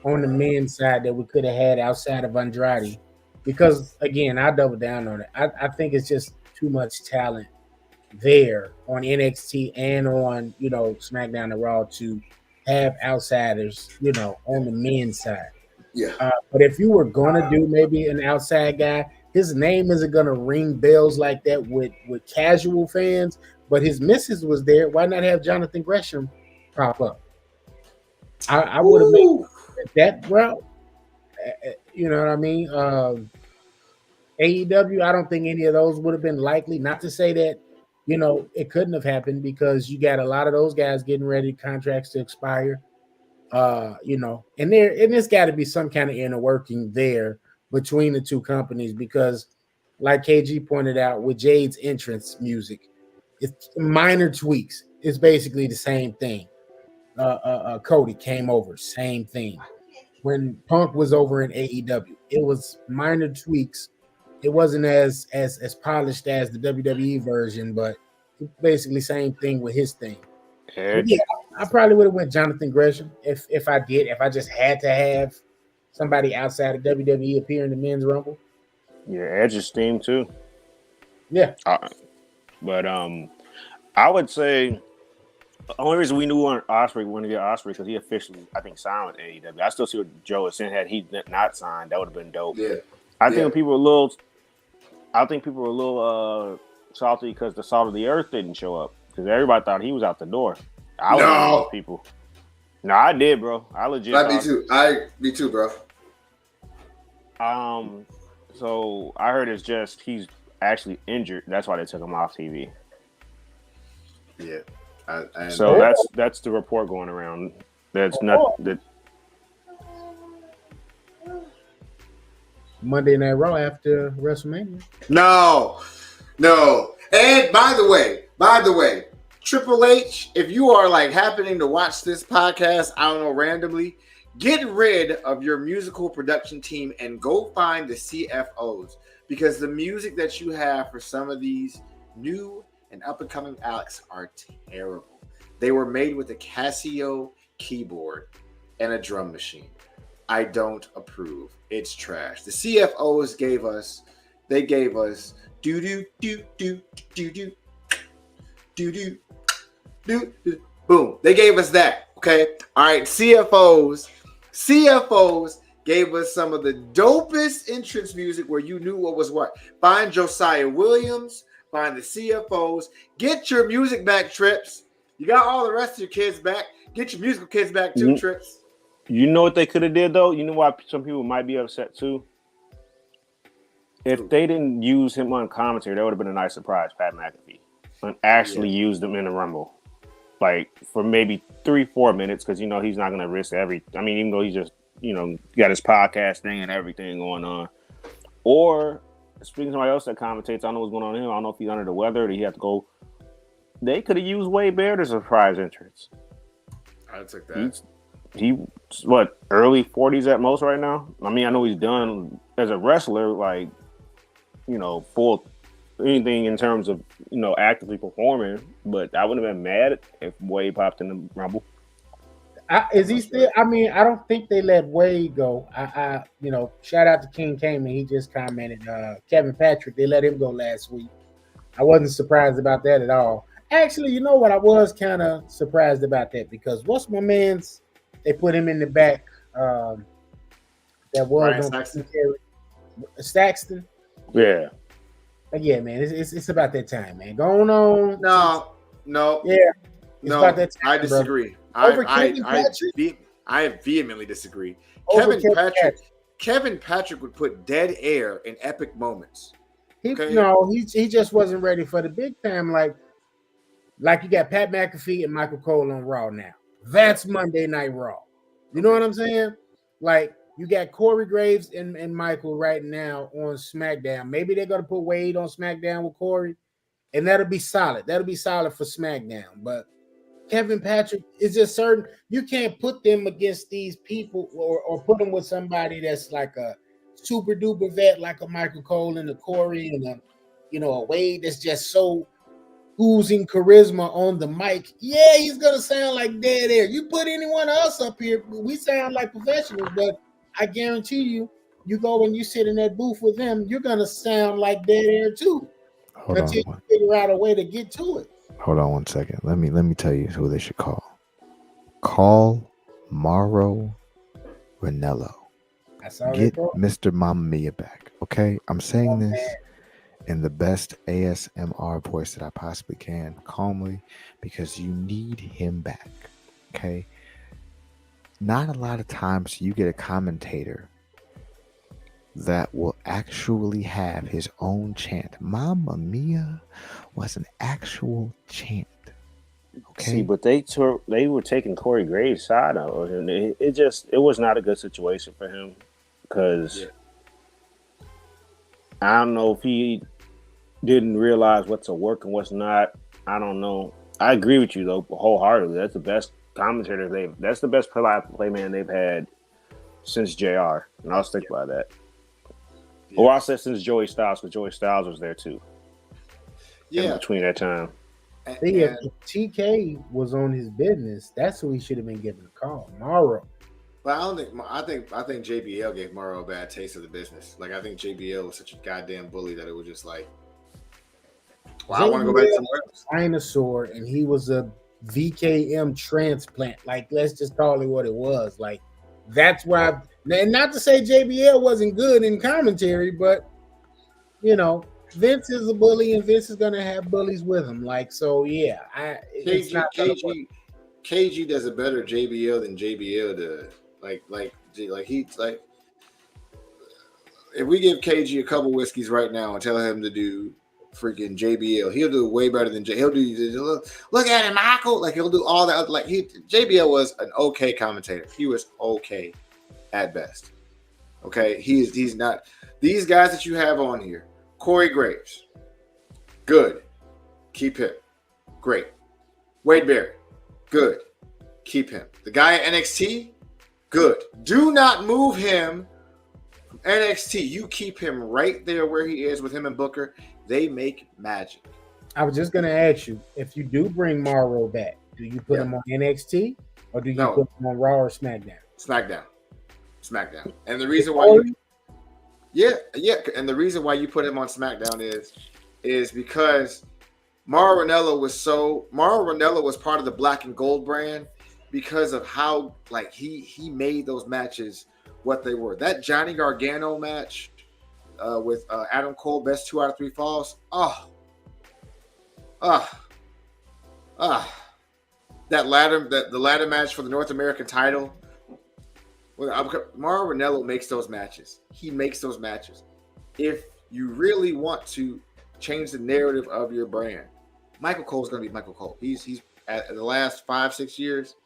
on the men's side that we could have had outside of Andrade, because again, I double down on it. I think it's just too much talent there on NXT and on SmackDown and Raw to have outsiders on the men's side. Yeah. But if you were gonna do maybe an outside guy, his name isn't gonna ring bells like that with casual fans. But his missus was there. Why not have Jonathan Gresham pop up? I would have made that route. You know what I mean? AEW, I don't think any of those would have been likely. Not to say that, it couldn't have happened, because you got a lot of those guys getting ready, contracts to expire. And there's got to be some kind of inner working there between the two companies, because like KG pointed out, with Jade's entrance music, it's minor tweaks. It's basically the same thing. Cody came over, same thing. When Punk was over in AEW, it was minor tweaks. It wasn't as polished as the WWE version, but basically same thing with his thing. Yeah, I probably would have went Jonathan Gresham if I just had to have somebody outside of WWE appear in the men's Rumble. Yeah, Edge's theme too. Yeah. But I would say the only reason we knew Ospreay wanted to get Ospreay because he officially, I think, signed with AEW. I still see what Joe was saying. Had he not signed, that would have been dope. Yeah. I think people were a little salty because the Salt of the Earth didn't show up, because everybody thought he was out the door. I was one of those people. No, I did, bro. I legit. Me too, bro. So I heard it's just he's actually injured. That's why they took him off TV. Yeah. So that's the report going around. That's not that. Monday Night Raw after WrestleMania. No. And by the way, Triple H, if you are like happening to watch this podcast, I don't know, randomly, get rid of your musical production team and go find the CFOs, because the music that you have for some of these new and up-and-coming Alex are terrible. They were made with a Casio keyboard and a drum machine. I don't approve. It's trash. The CFOs gave us do do do do do do do do do. Boom. They gave us that. Okay. All right. CFOs gave us some of the dopest entrance music where you knew what was what. Find Josiah Williams. Find the CFOs. Get your music back, Trips. You got all the rest of your kids back. Get your musical kids back too, Trips. You know what they could have did though? You know why some people might be upset too? If they didn't use him on commentary, that would have been a nice surprise, Pat McAfee. And actually used him in the Rumble. Like for maybe 3-4 minutes, because you know he's not gonna risk even though he's just, got his podcast thing and everything going on. Or speaking to somebody else that commentates, I don't know what's going on with him. I don't know if he's under the weather or he had to go. They could have used Wade Barrett as a surprise entrance. I took that. He's early 40s at most right now? I mean, I know he's done as a wrestler, like, full anything in terms of, actively performing, but I wouldn't have been mad if Wade popped in the Rumble. Is he still? I mean, I don't think they let Wade go. Shout out to King Cayman. He just commented. Kevin Patrick, they let him go last week. I wasn't surprised about that at all. Actually, you know what? I was kind of surprised about that because what's my man's? They put him in the back. That was Saxton. Yeah. Yeah, man. It's about that time, man. Going on. No. Yeah. It's about that time, I disagree. I vehemently disagree. Kevin Patrick would put dead air in epic moments. He just wasn't ready for the big time. Like you got Pat McAfee and Michael Cole on Raw now. That's Monday Night Raw. You know what I'm saying? Like you got Corey Graves and Michael right now on SmackDown. Maybe they're gonna put Wade on SmackDown with Corey, and that'll be solid. That'll be solid for SmackDown. But Kevin Patrick is just certain you can't put them against these people or put them with somebody that's like a super duper vet like a Michael Cole and a Corey and a Wade that's just so oozing charisma on the mic. Yeah, he's gonna sound like dead air. You put anyone else up here, we sound like professionals, but I guarantee you go and you sit in that booth with them, you're gonna sound like dead air too. Until you figure out a way to get to it. Hold on 1 second. Let me tell you who they should call. Call Mauro Ranallo. Get Mr. Mamma Mia back. Okay? I'm saying this in the best ASMR voice that I possibly can, calmly, because you need him back. Okay? Not a lot of times you get a commentator that will actually have his own chant. Mamma Mia was an actual chant. Okay. See, but they were taking Corey Graves' side of him. It was not a good situation for him because I don't know if he didn't realize what's a work and what's not. I don't know. I agree with you though wholeheartedly. That's the best commentator that's the best play man they've had since JR, and I'll stick by that. Yeah. Or I said since Joey Styles, because Joey Styles was there too. Yeah, in between that time. See, if TK was on his business, that's who he should have been given a call, Mauro. But I think JBL gave Mauro a bad taste of the business. Like I think JBL was such a goddamn bully that it was just like, well, I want to go back somewhere else. Dinosaur, and he was a VKM transplant. Like, let's just call it what it was. Like, that's why. And not to say JBL wasn't good in commentary, but Vince is a bully, and Vince is gonna have bullies with him. Like, so yeah, KG does a better JBL than JBL does. Like he's like, if we give KG a couple whiskeys right now and tell him to do freaking JBL, he'll do way better than he'll do. Look at him, Michael. Like he'll do all that. Like JBL was an okay commentator. He was okay at best. Okay, he's not. These guys that you have on here, Corey Graves, good, keep him, great. Wade Barrett, good, keep him. The guy at NXT, good. Do not move him from NXT. You keep him right there where he is with him and Booker. They make magic. I was just gonna ask you, if you do bring Morrow back, do you put him on NXT or do you put him on Raw or SmackDown? SmackDown. And the reason why and the reason why you put him on SmackDown is because Mauro Ranallo was part of the Black and Gold brand because of how like he made those matches what they were. That Johnny Gargano match with Adam Cole, best 2 out of 3 falls. The ladder match for the North American title. Mauro Ranallo makes those matches. He makes those matches. If you really want to change the narrative of your brand, Michael Cole's going to be Michael Cole. He's at the last 5-6 years,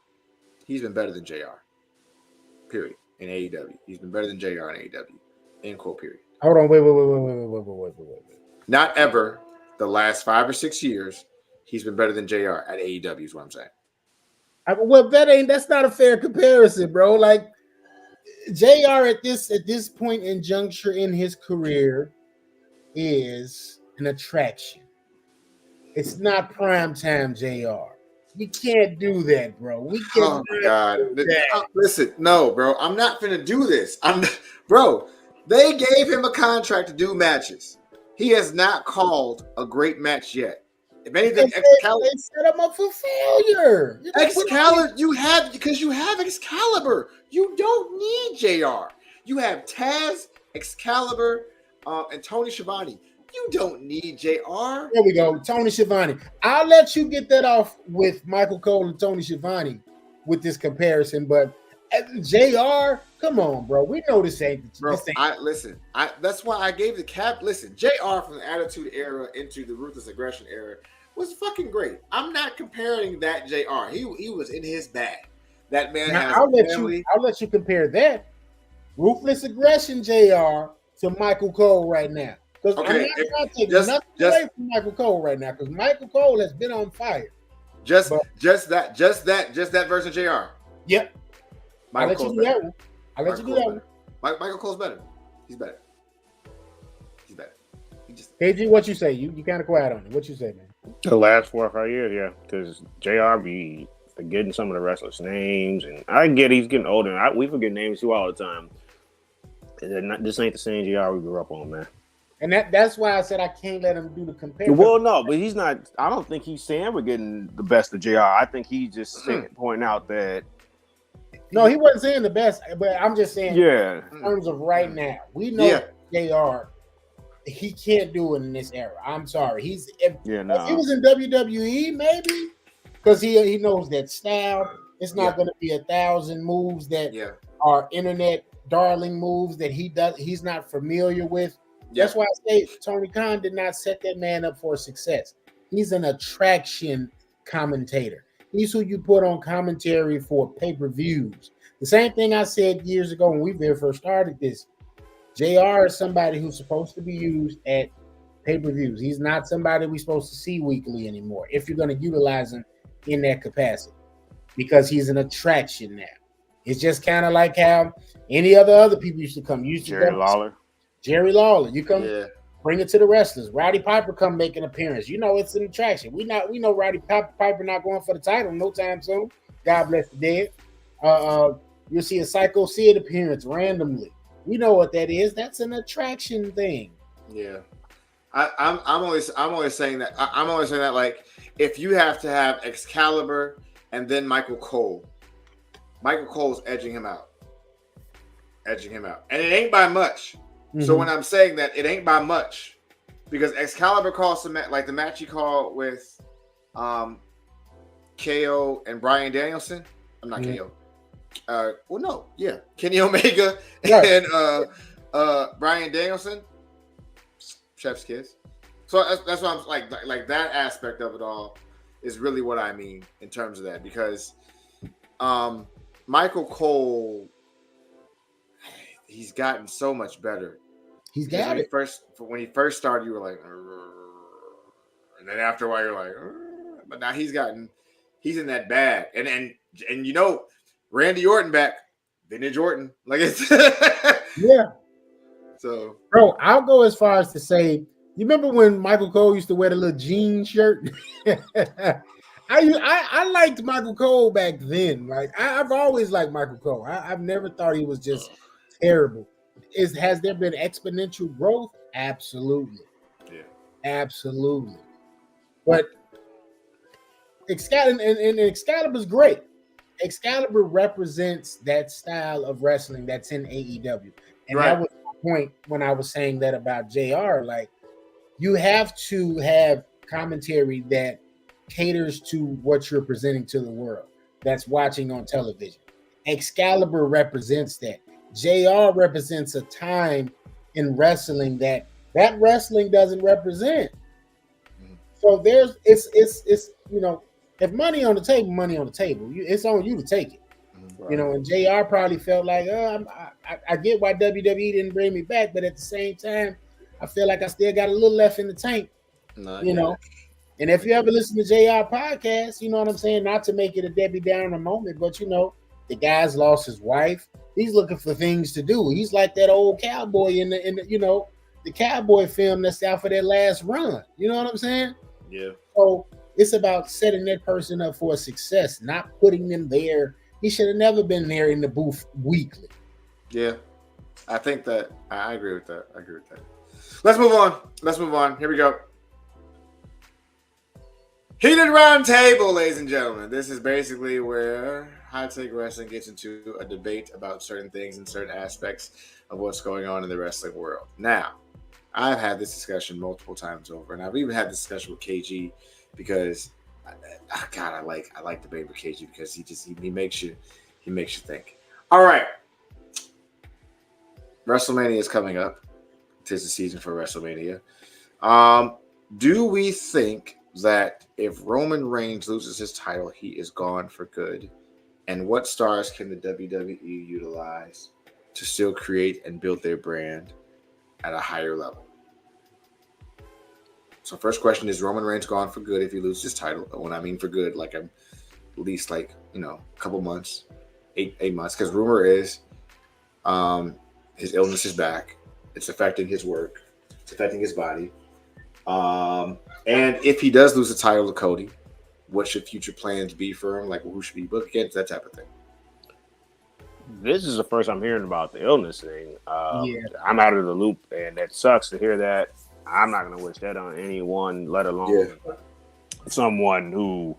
he's been better than JR. Period. In AEW, he's been better than JR in AEW. End quote. Period. Hold on. Wait. Not ever. The last 5 or 6 years, he's been better than JR at AEW. Is what I'm saying. Well, that's not a fair comparison, bro. Like JR at this point in juncture in his career is an attraction. It's not primetime JR. We can't do that, bro. We can't. Oh my God! Listen, no, bro. I'm not gonna do this. Bro. They gave him a contract to do matches. He has not called a great match yet. If anything, Excalibur they set him up for failure. Excalibur, you have Excalibur. You don't need JR. You have Taz, Excalibur, and Tony Schiavone. You don't need JR. There we go, Tony Schiavone. I'll let you get that off with Michael Cole and Tony Schiavone with this comparison, but JR, come on, bro. We know this ain't. Bro, that's why I gave the cap. Listen, JR from the Attitude Era into the Ruthless Aggression Era was fucking great. I'm not comparing that JR. He was in his bag. That man has I'll let you compare that Ruthless Aggression JR to Michael Cole right now. Because I'm not taking nothing away from Michael Cole right now, because Michael Cole has been on fire. Just that version of JR. Yep. I'll let you do that one. Michael Cole's better. He's better. KG, what you say? You kind of quiet on it. What you say, man? The last 4 or 5 years, yeah. Because JR be forgetting some of the wrestlers' names, and I get he's getting older. And we forget names too all the time. This ain't the same JR we grew up on, man. And that's why I said I can't let him do the comparison. Well, no, but he's not. I don't think he's saying we're getting the best of JR. I think he's just pointing out that. No, he wasn't saying the best, but I'm just saying, in terms of right now, we know JR, he can't do it in this era. I'm sorry. If he was in WWE, maybe, because he knows that style. It's not going to be 1,000 moves that are internet darling moves that he's not familiar with. That's why I say Tony Khan did not set that man up for success. He's an attraction commentator. He's who you put on commentary for pay-per-views. The same thing I said years ago when we very first started this. JR is somebody who's supposed to be used at pay-per-views. He's not somebody we're supposed to see weekly anymore if you're going to utilize him in that capacity, because he's an attraction now. It's just kind of like how any other people used to come. Jerry Lawler. You come bring it to the wrestlers. Roddy Piper come make an appearance. You know it's an attraction. We know Roddy Piper not going for the title no time soon. God bless the dead. You'll see a Psycho Sid appearance randomly. We know what that is. That's an attraction thing. Yeah. I'm only saying that. I'm only saying that, like, if you have to have Excalibur and then Michael Cole's edging him out. And it ain't by much. Mm-hmm. So when I'm saying that, it ain't by much, because Excalibur calls like the match he called with KO and Bryan Danielson. I'm not KO. Kenny Omega and Bryan Danielson. Chef's kiss. So that's what I'm like that aspect of it all is really what I mean in terms of that, because Michael Cole, he's gotten so much better. He's got it. When he first started, you were like, and then after a while, you're like, but now he's in that bag, and you know, Randy Orton back, vintage Orton, like it's yeah. So, bro, I'll go as far as to say You remember when Michael Cole used to wear the little jean shirt? I liked Michael Cole back then. Like I've always liked Michael Cole. I've never thought he was just terrible. Has there been exponential growth? Absolutely. Yeah. Absolutely. But Excalibur's great. Excalibur represents that style of wrestling that's in AEW. And Right. that was the point when I was saying that about JR. Like, you have to have commentary that caters to what you're presenting to the world that's watching on television. Excalibur represents that. JR represents a time in wrestling that wrestling doesn't represent. So it's you know, if money on the table, money on the table. It's on you to take it. Right. You know, and JR probably felt like, I get why WWE didn't bring me back, but at the same time, I feel like I still got a little left in the tank. You know, and if you ever listen to JR podcast, you know what I'm saying? Not to make it a Debbie Downer moment, but you know, the guy's lost his wife. He's looking for things to do. He's like that old cowboy in the you know, the cowboy film that's out for their last run. You know what I'm saying? Yeah. So it's about setting that person up for success, not putting them there. He should have never been there in the booth weekly. Yeah. I think that I agree with that. Let's move on. Here we go. Heated round table, ladies and gentlemen. This is basically where Hot Take Wrestling gets into a debate about certain things and certain aspects of what's going on in the wrestling world. Now, I've had this discussion multiple times over, and I've even had this discussion with KG because, God, I like debating with KG because he makes you think. All right, WrestleMania is coming up. 'Tis the season for WrestleMania. Do we think that if Roman Reigns loses his title, he is gone for good? And what stars can the WWE utilize to still create and build their brand at a higher level? So first question is, Roman Reigns gone for good if he loses his title? When I mean for good, like at least like, you know, a couple months, eight months, because rumor is his illness is back. It's affecting his work. It's affecting his body. And if he does lose the title to Cody, what should future plans be for him? Like, who should be booked against, that type of thing. This is the first I'm hearing about the illness thing. I'm out of the loop, and that sucks to hear that. I'm not going to wish that on anyone, let alone someone who,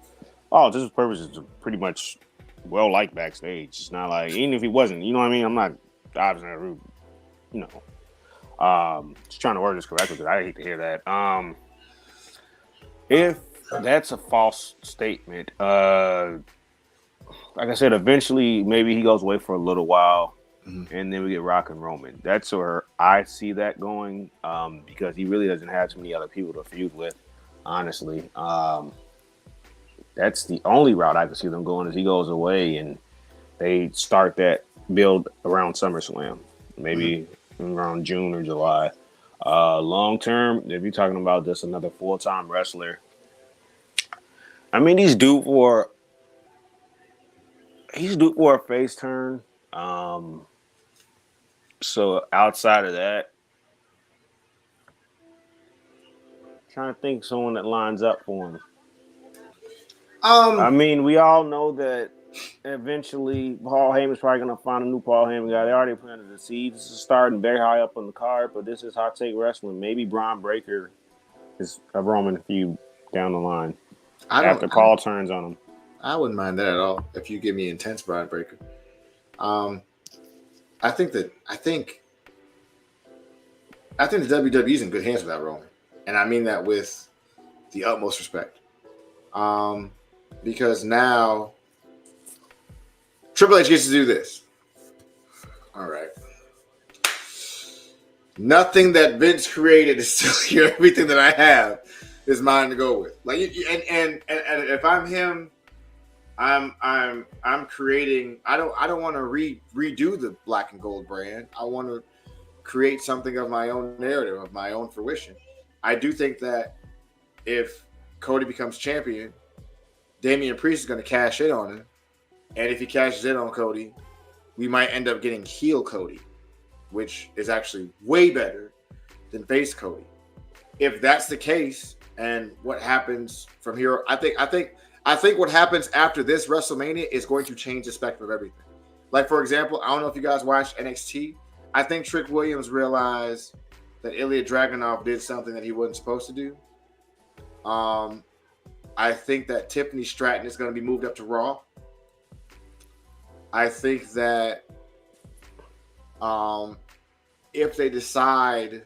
just his purpose is pretty much well-liked backstage. It's not like, even if he wasn't, you know what I mean? I'm not obviously not rude, you know. Just trying to word this correctly because I hate to hear that. If that's a false statement, like I said, eventually maybe he goes away for a little while, and then we get Rock and Roman. That's where I see that going, because he really doesn't have too many other people to feud with, honestly. That's the only route I can see them going, is he goes away and they start that build around SummerSlam, maybe around June or July. Long term, if you're talking about just another full-time wrestler, I mean, he's due for a face turn. So outside of that, trying to think of someone that lines up for him. I mean, we all know that eventually Paul Heyman's probably going to find a new Paul Heyman guy. They already planted the seeds. This is starting very high up on the card, but this is Hot Take Wrestling. Maybe Braun Breaker is a Roman feud down the line after Paul turns on him. I wouldn't mind that at all if you give me intense Braun Breaker. I think the WWE's in good hands without Roman, and I mean that with the utmost respect. Because now Triple H gets to do this. All right. Nothing that Vince created is still here. Everything that I have is mine to go with. Like, and if I'm him, I'm creating. I don't want to redo the black and gold brand. I want to create something of my own narrative, of my own fruition. I do think that if Cody becomes champion, Damian Priest is going to cash in on him. And if he cashes in on Cody, we might end up getting heel Cody, which is actually way better than face Cody. if that's the case, and what happens from here, I think what happens after this WrestleMania is going to change the spectrum of everything. Like, for example, I don't know if you guys watched NXT. I think Trick Williams realized that Ilya Dragunov did something that he wasn't supposed to do. I think that Tiffany Stratton is going to be moved up to Raw. I think that if they decide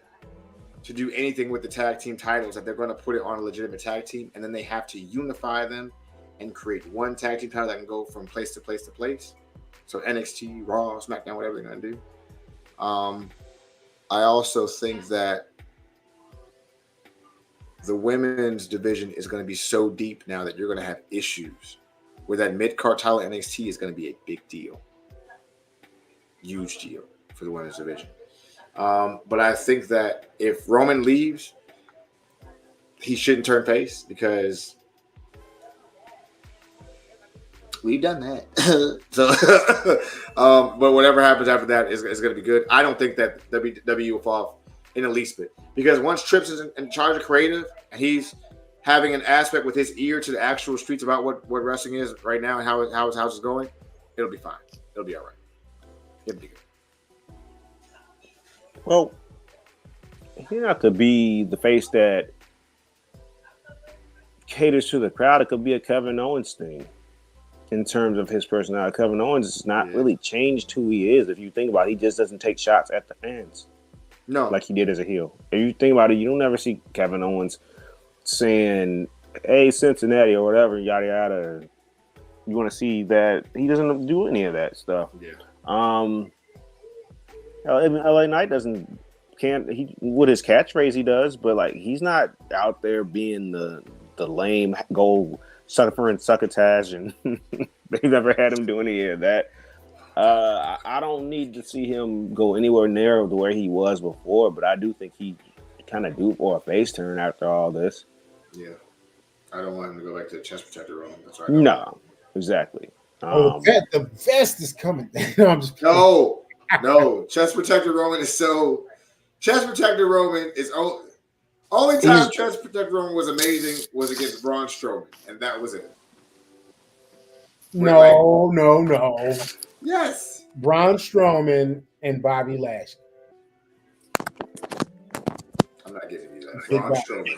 to do anything with the tag team titles, that they're going to put it on a legitimate tag team, and then they have to unify them and create one tag team title that can go from place to place to place. So NXT, Raw, SmackDown, whatever they're going to do. I also think that the women's division is going to be so deep now that you're going to have issues where that mid-card title NXT is going to be a big deal. Huge deal for the women's division. But I think that if Roman leaves, he shouldn't turn face because we've done that. But whatever happens after that is going to be good. I don't think that WWE will fall off in the least bit because once Trips is in charge of creative and he's having an aspect with his ear to the actual streets about what wrestling is right now and how his house is going, it'll be fine. It'll be all right. It'll be good. Well, he not to be the face that caters to the crowd. It could be a Kevin Owens thing in terms of his personality. Kevin Owens has not really changed who he is. If you think about it, he just doesn't take shots at the fans. No. Like he did as a heel. If you think about it, you don't ever see Kevin Owens saying, hey, Cincinnati or whatever, yada, yada. You want to see that he doesn't do any of that stuff. Yeah. LA Knight with his catchphrase he does, but like he's not out there being the lame go sucker and succotash, and they've never had him do any of that. I don't need to see him go anywhere near to where he was before, but I do think he kind of due for a face turn after all this. Yeah, I don't want him to go back to the chest protector role. That's right. No, exactly. The vest is coming. No, I'm just No, chest protector Roman is so. Chest protector Roman is only time chest protector Roman was amazing was against Braun Strowman, and that was it. No. Yes. Braun Strowman and Bobby Lashley. I'm not giving you that. Braun Strowman.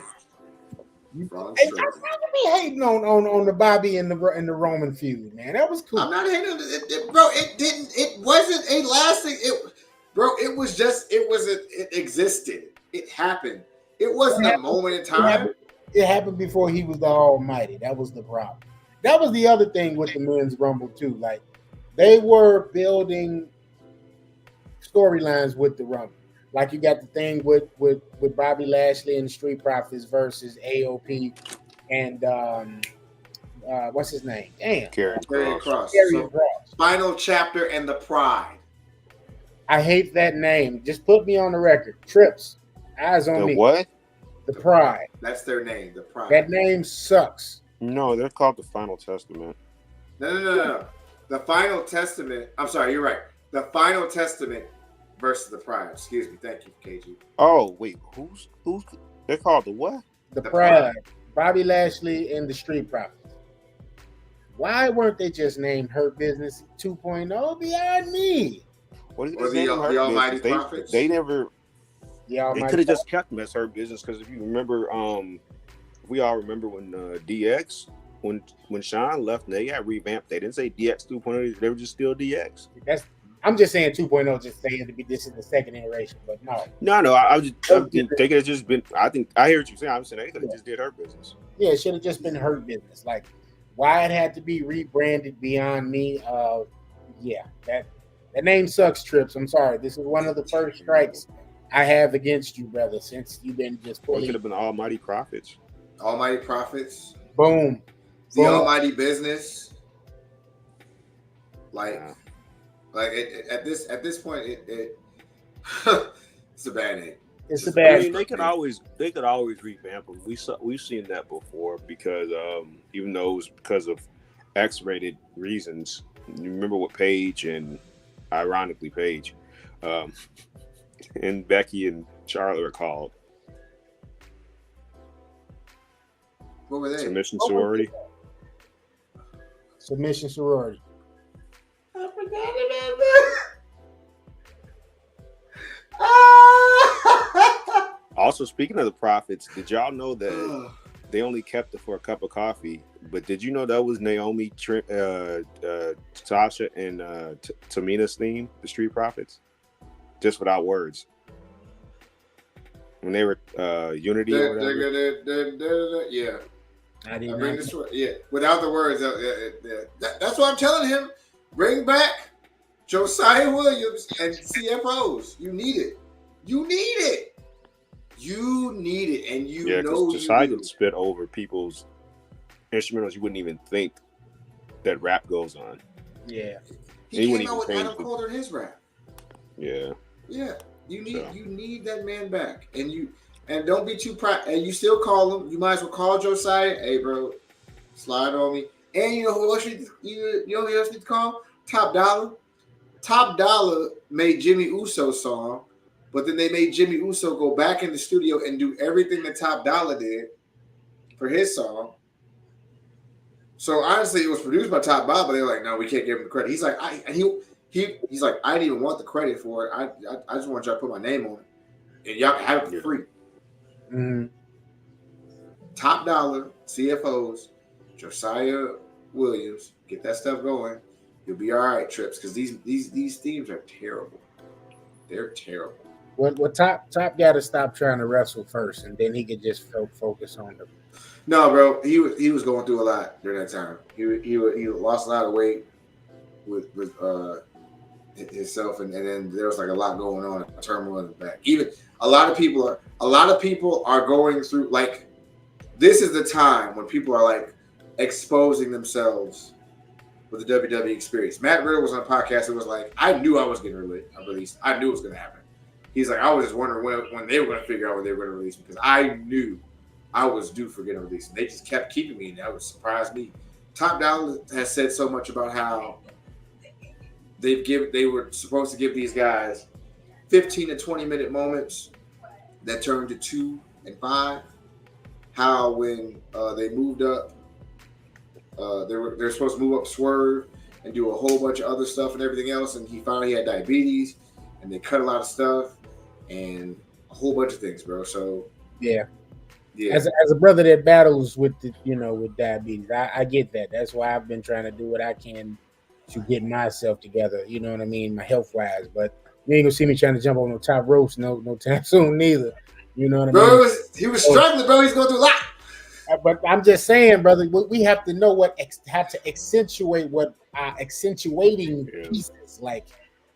Hey, I'm not gonna be hating on the Bobby and the Roman feud, man. That was cool. I'm not hating on it, bro. It wasn't a lasting. It existed. It happened. It wasn't a moment in time. It happened before he was the Almighty. That was the problem. That was the other thing with the Men's Rumble too. Like they were building storylines with the Rumble. Like you got the thing with Bobby Lashley and the Street Profits versus AOP and what's his name? Damn. Karrion Kross. Final Chapter and the Pride. I hate that name. Just put me on the record. Trips. Eyes on me. What? The Pride. That's their name. The Pride. That name sucks. No, they're called the Final Testament. No. The Final Testament. I'm sorry. You're right. The Final Testament versus the Pride. Excuse me. Thank you, KG. Oh wait, who's? They're called the what? The Pride. Bobby Lashley and the Street Profits. Why weren't they just named Hurt Business 2.0? Beyond me. What is or the Almighty Profits? They never. They could have just kept them as Hurt Business because if you remember, we all remember when DX, when Shawn left, they got revamped. They didn't say DX 2.0; they were just still DX. I'm just saying 2.0, just saying to be this is the second iteration, but no. No. I think they could have just been. I hear what you're saying. I'm saying they could have just did Hurt Business. Yeah, it should have just been Hurt Business. Like why it had to be rebranded beyond me. That name sucks, Trips. I'm sorry. This is one of the first strikes I have against you, brother, since you've been just fully. It could have been Almighty Profits. Almighty Profits. Boom. The Almighty Business. At this point, it's a bad name. It's a bad. I mean, they could always revamp them. We've seen that before because even though it was because of X-rated reasons. You remember what Paige and ironically Paige and Becky and Charlotte are called. What were they? Submission sorority. Submission sorority. I forgot about that. Also, speaking of the Profits, did y'all know that they only kept it for a cup of coffee? But did you know that was Naomi, Tasha, and Tamina's theme, the Street Profits? Just without words. When they were Unity or whatever. Yeah. I didn't know. Yeah, without the words. That's what I'm telling him. Bring back Josiah Williams and CFOs. You need it. You need it. You need it, and you know Josiah can spit over people's instrumentals. You wouldn't even think that rap goes on. Yeah, he came out with Adam Coulter in his rap. Yeah, yeah. You need that man back, and don't be too proud. And you still call him. You might as well call Josiah. Hey, bro, slide on me. And you know who else you know who else need to call? Top Dollar. Top Dollar made Jimmy Uso's song. But then they made Jimmy Uso go back in the studio and do everything that Top Dollar did for his song. So honestly, it was produced by Top Dollar, but they're like, no, we can't give him the credit. He's like, he's like, I didn't even want the credit for it. I just want y'all to put my name on it, and y'all can have it for free. Mm-hmm. Top Dollar, CFOs, Josiah Williams, get that stuff going. You'll be all right, Trips, because these themes are terrible. They're terrible. Well, Top got to stop trying to wrestle first, and then he could just focus on them. No, bro, he was going through a lot during that time. He lost a lot of weight with himself, and then there was like a lot going on, a turmoil in the back. Even a lot of people are going through, like, this is the time when people are like exposing themselves with the WWE experience. Matt Riddle was on a podcast. It was like, I knew I was getting released. I knew it was going to happen. He's like, I was just wondering when they were going to figure out when they were going to release me, because I knew I was due for getting released. And they just kept keeping me, and that would surprise me. Top Dollar has said so much about how they were supposed to give these guys 15 to 20-minute moments that turned to 2 and 5. How when they moved up, they're supposed to move up Swerve and do a whole bunch of other stuff and everything else, and he found he had diabetes, and they cut a lot of stuff and a whole bunch of things, bro. So yeah. As a brother that battles with with diabetes, I get that. That's why I've been trying to do what I can to get myself together. You know what I mean, my health wise. But you ain't gonna see me trying to jump on no top ropes no time soon neither. You know what I mean? He was struggling, bro. He's going through a lot. But I'm just saying, brother, we have to know how to accentuate what accentuating pieces, like,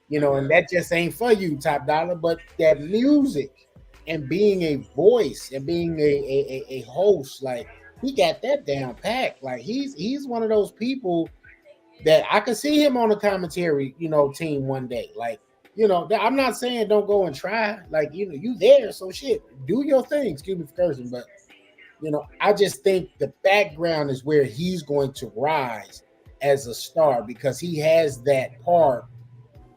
and that just ain't for you, Top Dollar. But that music and being a voice and being a host, like, he got that down packed. Like, he's one of those people that I could see him on the commentary, team one day. Like, I'm not saying don't go and try. Like, you there, so shit, do your thing. Excuse me for cursing, but I just think the background is where he's going to rise as a star, because he has that part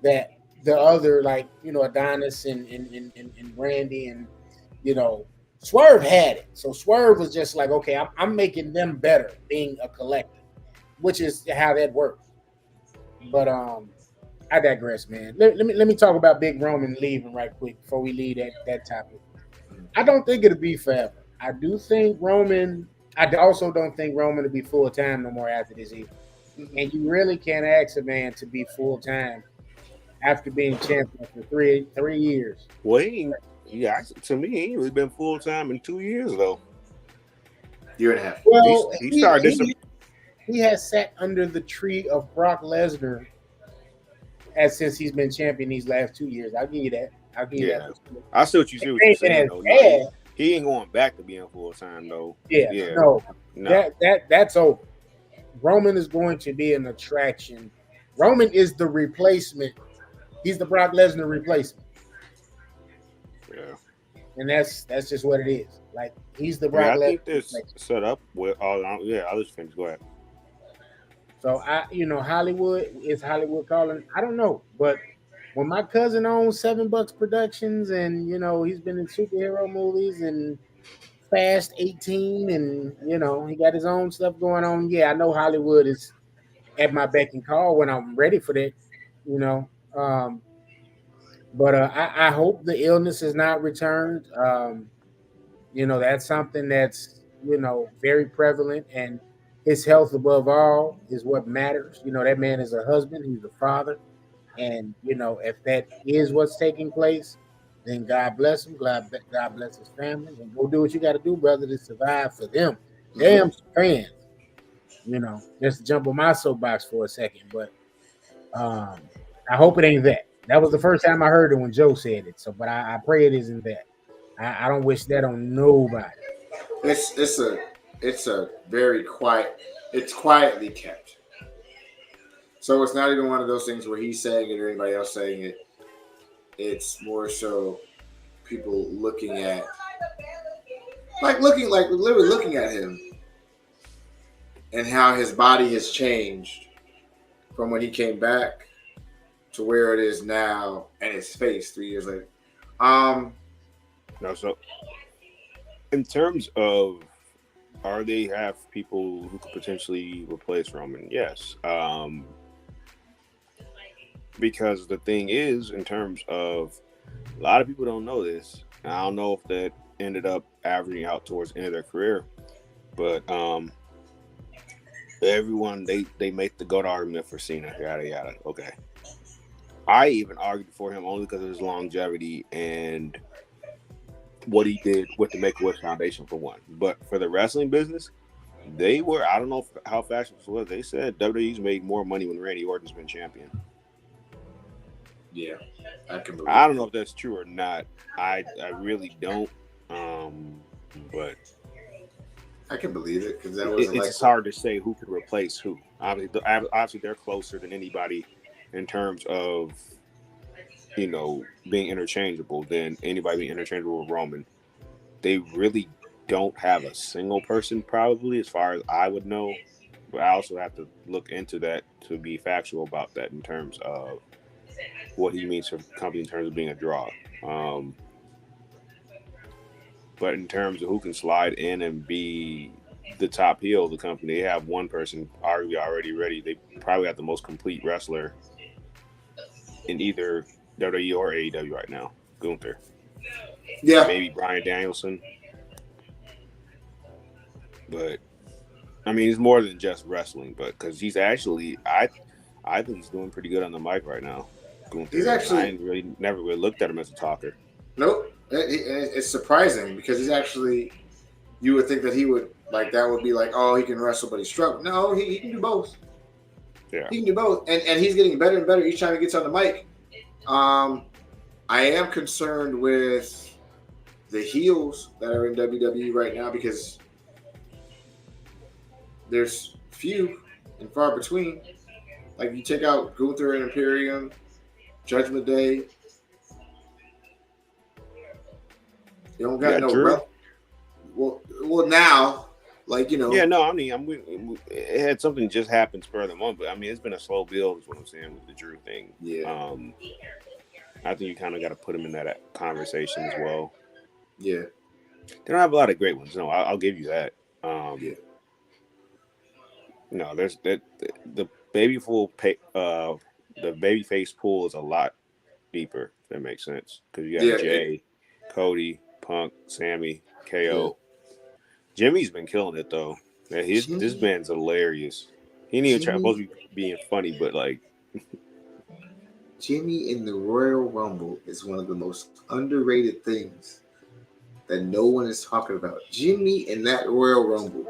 that the other, like, Adonis and Randy and, Swerve had it. So Swerve was just like, okay, I'm making them better, being a collective, which is how that works. But I digress, man. Let me talk about Big Roman leaving right quick before we leave that topic. I don't think it'll be forever. I do think Roman. I also don't think Roman will be full time no more after this either. And you really can't ask a man to be full time after being champion for three years. Well, to me, he ain't really been full time in 2 years though. Year and a half. Well, he started this. He has sat under the tree of Brock Lesnar since he's been champion these last 2 years. I'll give you that. That. I see what you're saying. Though. He ain't going back to being full time though. Yeah. No. That's over. Roman is going to be an attraction. Roman is the replacement. He's the Brock Lesnar replacement. Yeah. And that's just what it is. Like, he's the Brock Lesnar. I think this set up with all. I'll just finish. Go ahead. So Hollywood is Hollywood calling. I don't know, but when my cousin owns $7 Productions, and he's been in superhero movies and Fast 18, and he got his own stuff going on. Yeah, I know Hollywood is at my beck and call when I'm ready for that. But I hope the illness is not returned. That's something that's very prevalent, and his health above all is what matters. That man is a husband, he's a father, and if that is what's taking place, then God bless him. God bless his family, and go do what you got to do, brother, to survive for them. Damn fans, just to jump on my soapbox for a second, but I hope it ain't that. That was the first time I heard it when Joe said it. So, but I pray it isn't that. I don't wish that on nobody. It's a very quiet. It's quietly kept. So it's not even one of those things where he's saying it or anybody else saying it. It's more so people looking at, literally looking at him and how his body has changed from when he came back to where it is now, and his face 3 years later. No, so in terms of, are they have people who could potentially replace Roman? Yes. Because the thing is, in terms of, a lot of people don't know this. I don't know if that ended up averaging out towards the end of their career, but everyone, they make the GOAT argument for Cena, yada yada. Okay. I even argued for him only because of his longevity and what he did with the Make-A-Wish Foundation, for one. But for the wrestling business, they were, I don't know how fashionable it was, they said WWE's made more money when Randy Orton's been champion. Yeah, I can believe I don't know if that's true or not. I really don't. But I can believe it, because that was it's hard to say who could replace who. Obviously, they're closer than anybody in terms of, being interchangeable than anybody being interchangeable with Roman. They really don't have a single person, probably, as far as I would know. But I also have to look into that to be factual about that in terms of what he means for the company in terms of being a draw. But in terms of who can slide in and be the top heel of the company, they have one person arguably already ready. They probably have the most complete wrestler in either WWE or AEW right now, Gunther. Yeah. Maybe Bryan Danielson. But, I mean, it's more than just wrestling, but because he's actually, I think he's doing pretty good on the mic right now. Gunther. He's actually, I never really looked at him as a talker. Nope. It's surprising because he's actually, you would think that he would, that would be oh, he can wrestle, but he's struggling. No, he can do both. Yeah. He can do both. And he's getting better and better each time he gets on the mic. I am concerned with the heels that are in WWE right now because there's few and far between. You take out Gunther and Imperium, Judgment Day. You don't got no. Well, now, Yeah, no, I mean, it had something just happen spur of the moment, but I mean, it's been a slow build, is what I'm saying with the Drew thing. Yeah. I think you kind of got to put him in that conversation as well. Yeah. They don't have a lot of great ones. No, I'll give you that. Yeah. No, there's the babyface pool is a lot deeper. If that makes sense, because you got Jay, Cody, Punk, Sammy, KO. Yeah. Jimmy's been killing it though. Man, this man's hilarious. He ain't even supposed to be being funny, but Jimmy in the Royal Rumble is one of the most underrated things that no one is talking about. Jimmy in that Royal Rumble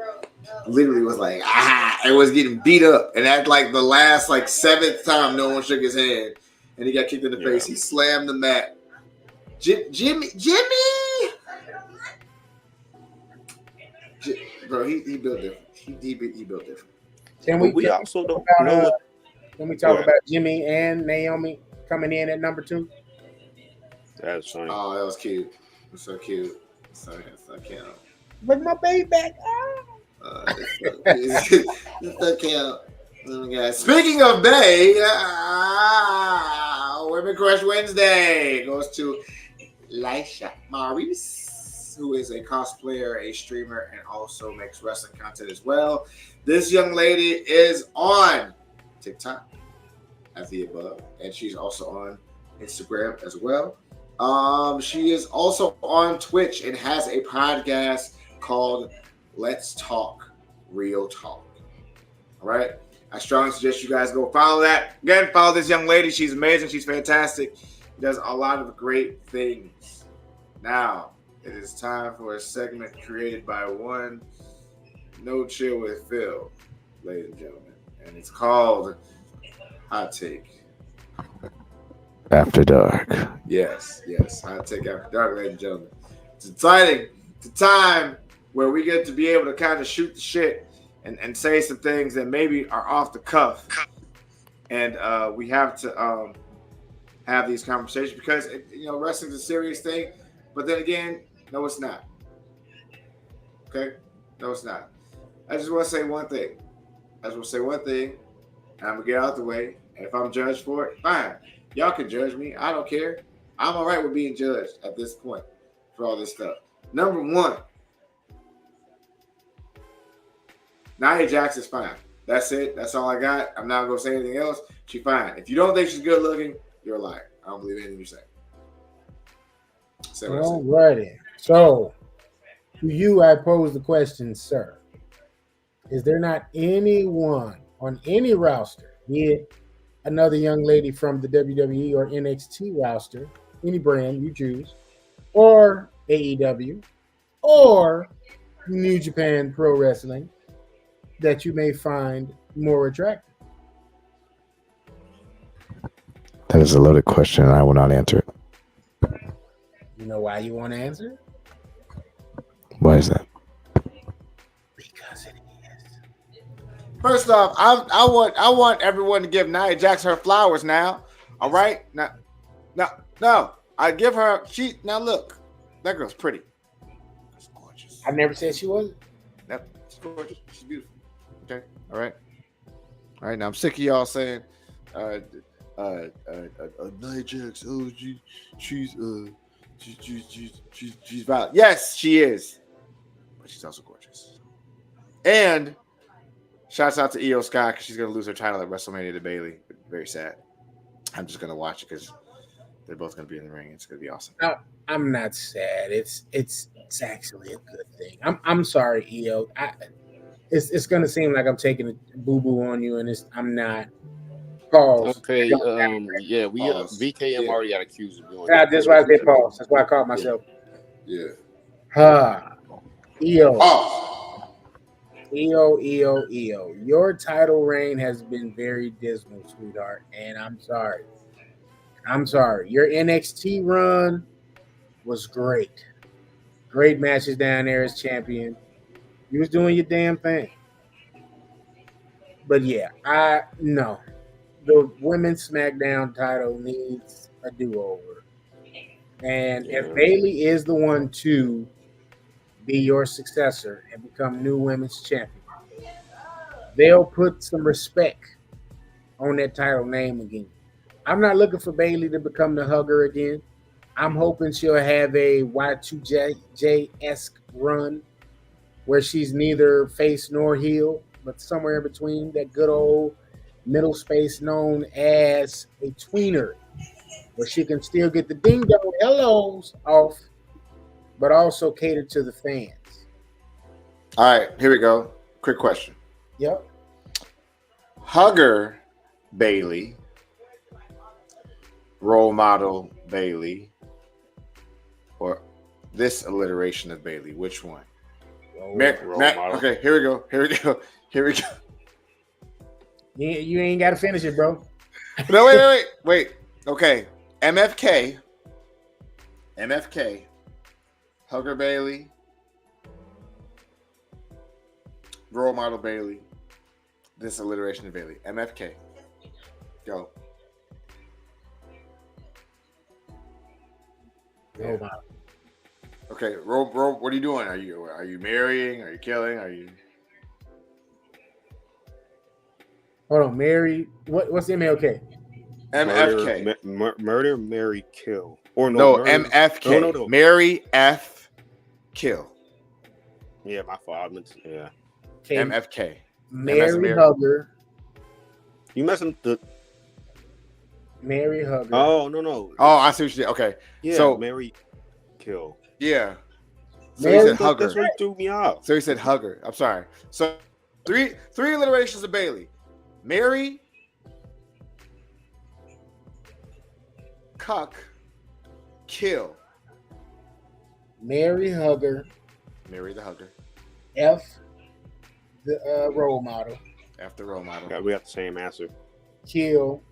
literally was and was getting beat up. And at the last 7th time no one shook his hand and he got kicked in the face. He slammed the mat. Jimmy! Bro, he built different. He built different. Can we also don't know? Can we talk about Jimmy and Naomi coming in at number 2? That's funny. Oh, that was cute. It's so cute. So cute. Bring my baby back. It's so cute. Oh my God. Speaking of Bay, Women Crush Wednesday goes to Lisha Maurice. who is a cosplayer, a streamer, and also makes wrestling content as well. This young lady is on TikTok as the above, and she's also on Instagram as well. She is also on Twitch and has a podcast called Let's Talk Real Talk. All right. I strongly suggest you guys go follow that. Again, follow this young lady. She's amazing. She's fantastic. She does a lot of great things. Now, it is time for a segment created by one No Chill with Phil, ladies and gentlemen. And it's called Hot Take After Dark. Yes. Hot Take After Dark, ladies and gentlemen. It's exciting. It's a time where we get to be able to kind of shoot the shit and say some things that maybe are off the cuff. And we have to have these conversations because, wrestling's a serious thing. But then again, no, it's not. Okay? No, it's not. I just want to say one thing. And I'm going to get out the way. And if I'm judged for it, fine. Y'all can judge me. I don't care. I'm all right with being judged at this point for all this stuff. Number one, Nia Jax is fine. That's it. That's all I got. I'm not going to say anything else. She's fine. If you don't think she's good looking, you're a liar. I don't believe anything you say. All righty. So, to you, I pose the question, sir. Is there not anyone on any roster, be it another young lady from the WWE or NXT roster, any brand you choose, or AEW, or New Japan Pro Wrestling, that you may find more attractive? That is a loaded question, and I will not answer it. You know why you want to answer it? Why is that? Because it is. First off, I want everyone to give Nia Jax her flowers now. All right? No. I give her now look, that girl's pretty. She's gorgeous. I never said she wasn't. Yep, she's gorgeous. She's beautiful. Okay. All right. Now I'm sick of y'all saying Nia Jax, she's valid. Yes, she is. But she's also gorgeous. And shouts out to Io Sky because she's gonna lose her title at WrestleMania to Bayley. Very sad. I'm just gonna watch it because they're both gonna be in the ring. It's gonna be awesome. No, I'm not sad. It's actually a good thing. I'm sorry, Io. It's gonna seem like I'm taking a boo-boo on you, and I'm not. Pause. Okay. Yeah, we Pause. VKM already got accused of doing. That's why I said pause. That's why I caught myself. Yeah. Io. Oh. Io. Your title reign has been very dismal, sweetheart, and I'm sorry. Your NXT run was great. Great matches down there as champion. You was doing your damn thing. But yeah, no. The women's SmackDown title needs a do-over. And if Bayley is the one to be your successor and become new women's champion, they'll put some respect on that title name again. I'm not looking for Bayley to become the hugger again. I'm hoping she'll have a Y2J-esque run where she's neither face nor heel, but somewhere in between, that good old middle space known as a tweener, where she can still get the ding-dong hellos off, but also cater to the fans. All right, here we go. Quick question. Yep. Hugger Bayley, role model Bayley, or this alliteration of Bayley, which one? Okay, here we go. You ain't got to finish it, bro. No, wait. Okay, MFK, Hugger Bayley, role model Bayley, this alliteration of Bayley. MFK, go. Role model. Okay, what are you doing? Are you marrying? Are you killing? Are you? Hold on, Mary. What's MLK? MFK. Murder, marry, kill. Or no, murder. MFK. No. Mary F. Kill. Yeah, my fault. Yeah. Okay. MFK. Mary Hugger. You messing the Mary Hugger. Oh no. Oh, I see what you did. Okay. Yeah, so Mary Kill. Yeah. So Mary, he said Hugger. That's what threw me off. So he said Hugger. I'm sorry. So three alliterations of Bailey. Mary, Cuck, Kill. Mary Hugger. Mary the Hugger. F, the role model. After role model. Yeah, we got the same answer. Kill,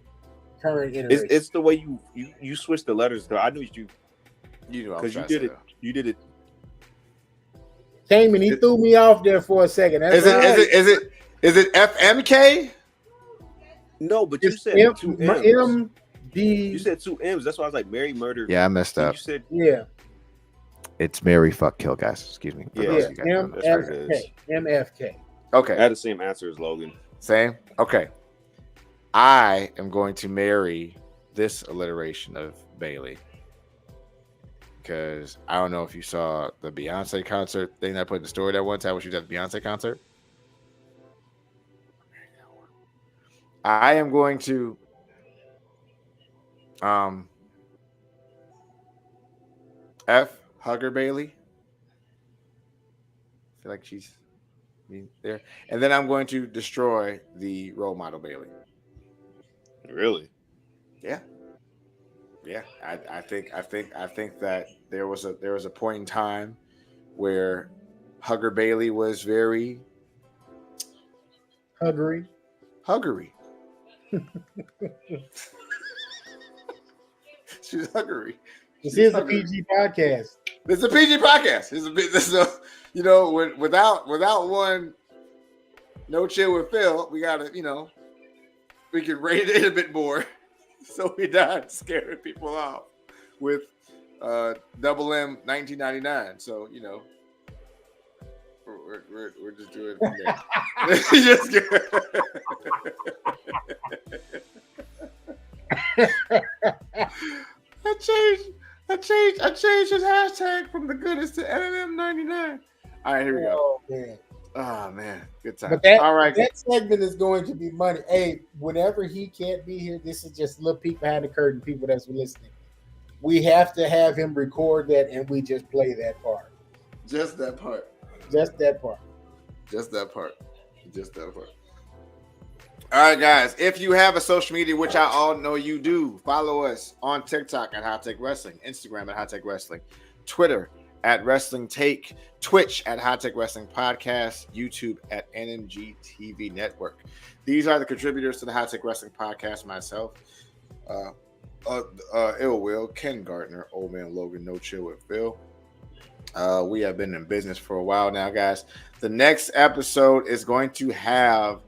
current iteration. It's the way you switch the letters. Though I knew you knew because you did it. You did it. Came and he threw me off there for a second. That's Is it FMK? No, but you said two M's. You said two M's. That's why I was like Mary murdered. Yeah, I messed up. You said It's Mary fuck kill, guys. Excuse me. MFK. Okay. I had the same answer as Logan. Same? Okay. I am going to marry this alliteration of Bailey. Because I don't know if you saw the Beyonce concert thing that I put in the story that one time when she was at the Beyonce concert. I am going to F Hugger Bailey. I feel like she's there. And then I'm going to destroy the role model Bailey. Really? Yeah. Yeah. I think that there was a point in time where Hugger Bailey was very huggery. She's huggery. This is a PG podcast. It's a PG podcast. Without one, no chill with Phil. We gotta, we can rate it a bit more, so we not scaring people off with Double M 1999. So we're just doing it from there. I changed his hashtag from the goodest to NM99. All right, here we go. Oh man, good time. But all right, that segment is going to be money. Hey, whenever he can't be here, this is just a little peek behind the curtain. People that's listening, we have to have him record that, and we just play that part. Just that part. All right, guys. If you have a social media, which I all know you do, follow us on TikTok at Hot Take Wrestling, Instagram at Hot Take Wrestling, Twitter at Wrestling Take, Twitch at Hot Take Wrestling Podcast, YouTube at NMG TV Network. These are the contributors to the Hot Take Wrestling Podcast. Myself, Ill Will, Ken Gardner, Old Man Logan, No Chill with Phil. We have been in business for a while now, guys. The next episode is going to have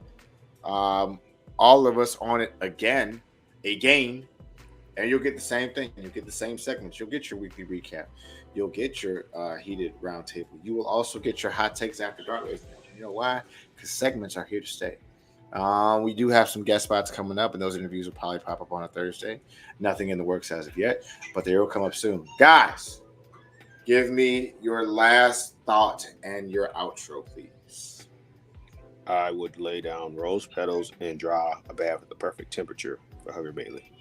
all of us on it again, and you'll get the same thing. You'll get the same segments. You'll get your weekly recap. You'll get your heated roundtable. You will also get your hot takes after dark. You know why? Because segments are here to stay. We do have some guest spots coming up, and those interviews will probably pop up on a Thursday. Nothing in the works as of yet, but they will come up soon. Guys, give me your last thought and your outro, please. I would lay down rose petals and draw a bath at the perfect temperature for Hugger Bailey.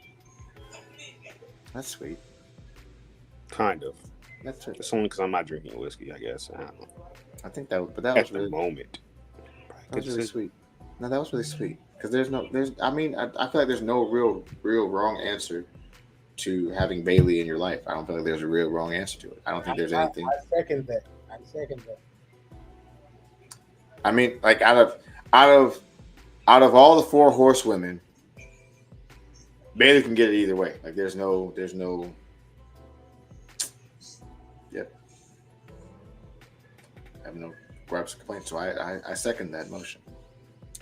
That's sweet. Kind of. That's sweet. It's only because I'm not drinking whiskey, I guess. I don't know. I think that was at really, the moment. That was really sweet. No, that was really sweet. Because I feel like there's no real wrong answer to having Bailey in your life. I don't feel like there's a real wrong answer to it. I don't think there's anything. I second that. I mean, like out of all the four horsewomen, Bailey can get it either way. Like there's no. Yep. I have no gripes or complaints, so I second that motion.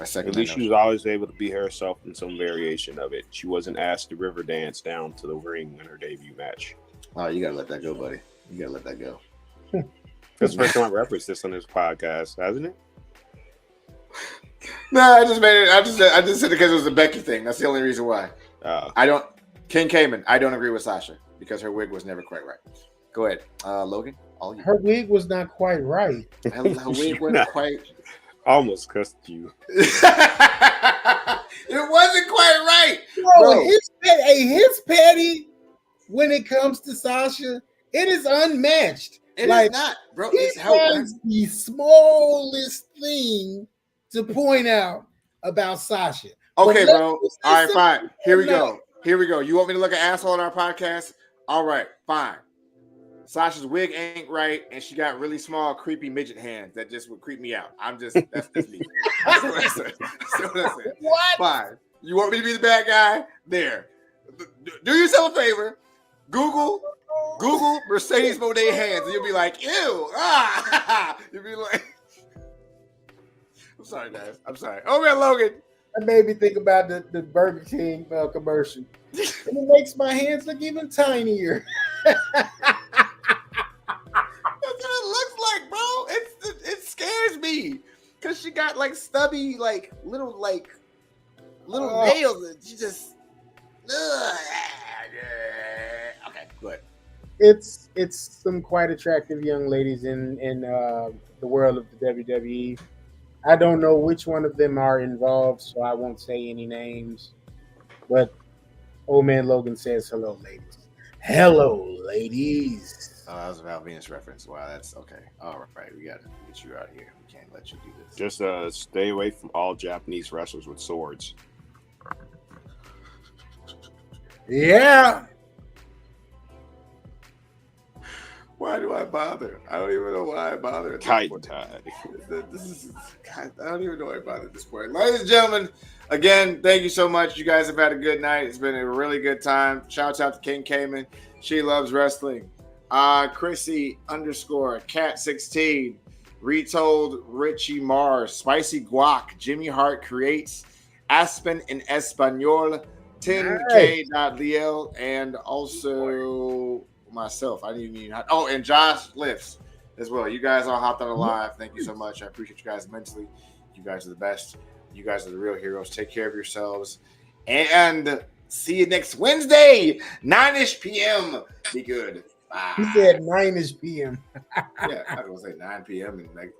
At least she was always able to be herself in some variation of it. She wasn't asked to river dance down to the ring in her debut match. Oh, you gotta let that go, buddy. You gotta let that go. That's the first time I referenced this on this podcast, hasn't it? No, I just made it. I just said it because it was a Becky thing. That's the only reason why. King Cayman. I don't agree with Sasha because her wig was never quite right. Go ahead, Logan. Her wig was not quite right. Her wig wasn't quite. Almost cussed you. It wasn't quite right. Bro. His petty when it comes to Sasha, it is unmatched. It is not, bro. He finds the smallest thing to point out about Sasha. Okay, bro. All right, fine. Here we go. You want me to look an asshole on our podcast? All right, fine. Sasha's wig ain't right, and she got really small, creepy midget hands that just would creep me out. That's me. That's what I said. What? Fine. You want me to be the bad guy? There. Do yourself a favor. Google Mercedes Monet hands, and you'll be like, ew. You'll be like, I'm sorry, guys. I'm sorry. Oh, man, Logan. That made me think about the Burger King commercial. And it makes my hands look even tinier. That's what it looks like, bro. It scares me because she got like stubby, like little nails, and she just. Okay, good. It's some quite attractive young ladies in the world of the WWE. I don't know which one of them are involved, so I won't say any names. But old man Logan says, "Hello, ladies." Hello, ladies. Oh, that was a Val Venus reference. Wow, that's okay. All right, we got to get you out of here. We can't let you do this. Just stay away from all Japanese wrestlers with swords. Yeah. Why do I bother? I don't even know why I bother. Titan tie. I don't even know why I bother at this point. Ladies and gentlemen, again, thank you so much. You guys have had a good night. It's been a really good time. Shouts out to King Cayman. She loves wrestling. Chrissy _Cat16, Retold Richie Mars, Spicy Guac, Jimmy Hart Creates, Aspen in Espanol, 10K.Liel, and also myself. I didn't even and Josh Lifts as well. You guys all hopped on the live. Thank you so much. I appreciate you guys immensely. You guys are the best. You guys are the real heroes. Take care of yourselves. And see you next Wednesday, 9-ish p.m. Be good. Bye. He said 9-ish p.m. Yeah, I was going to say 9 p.m. and like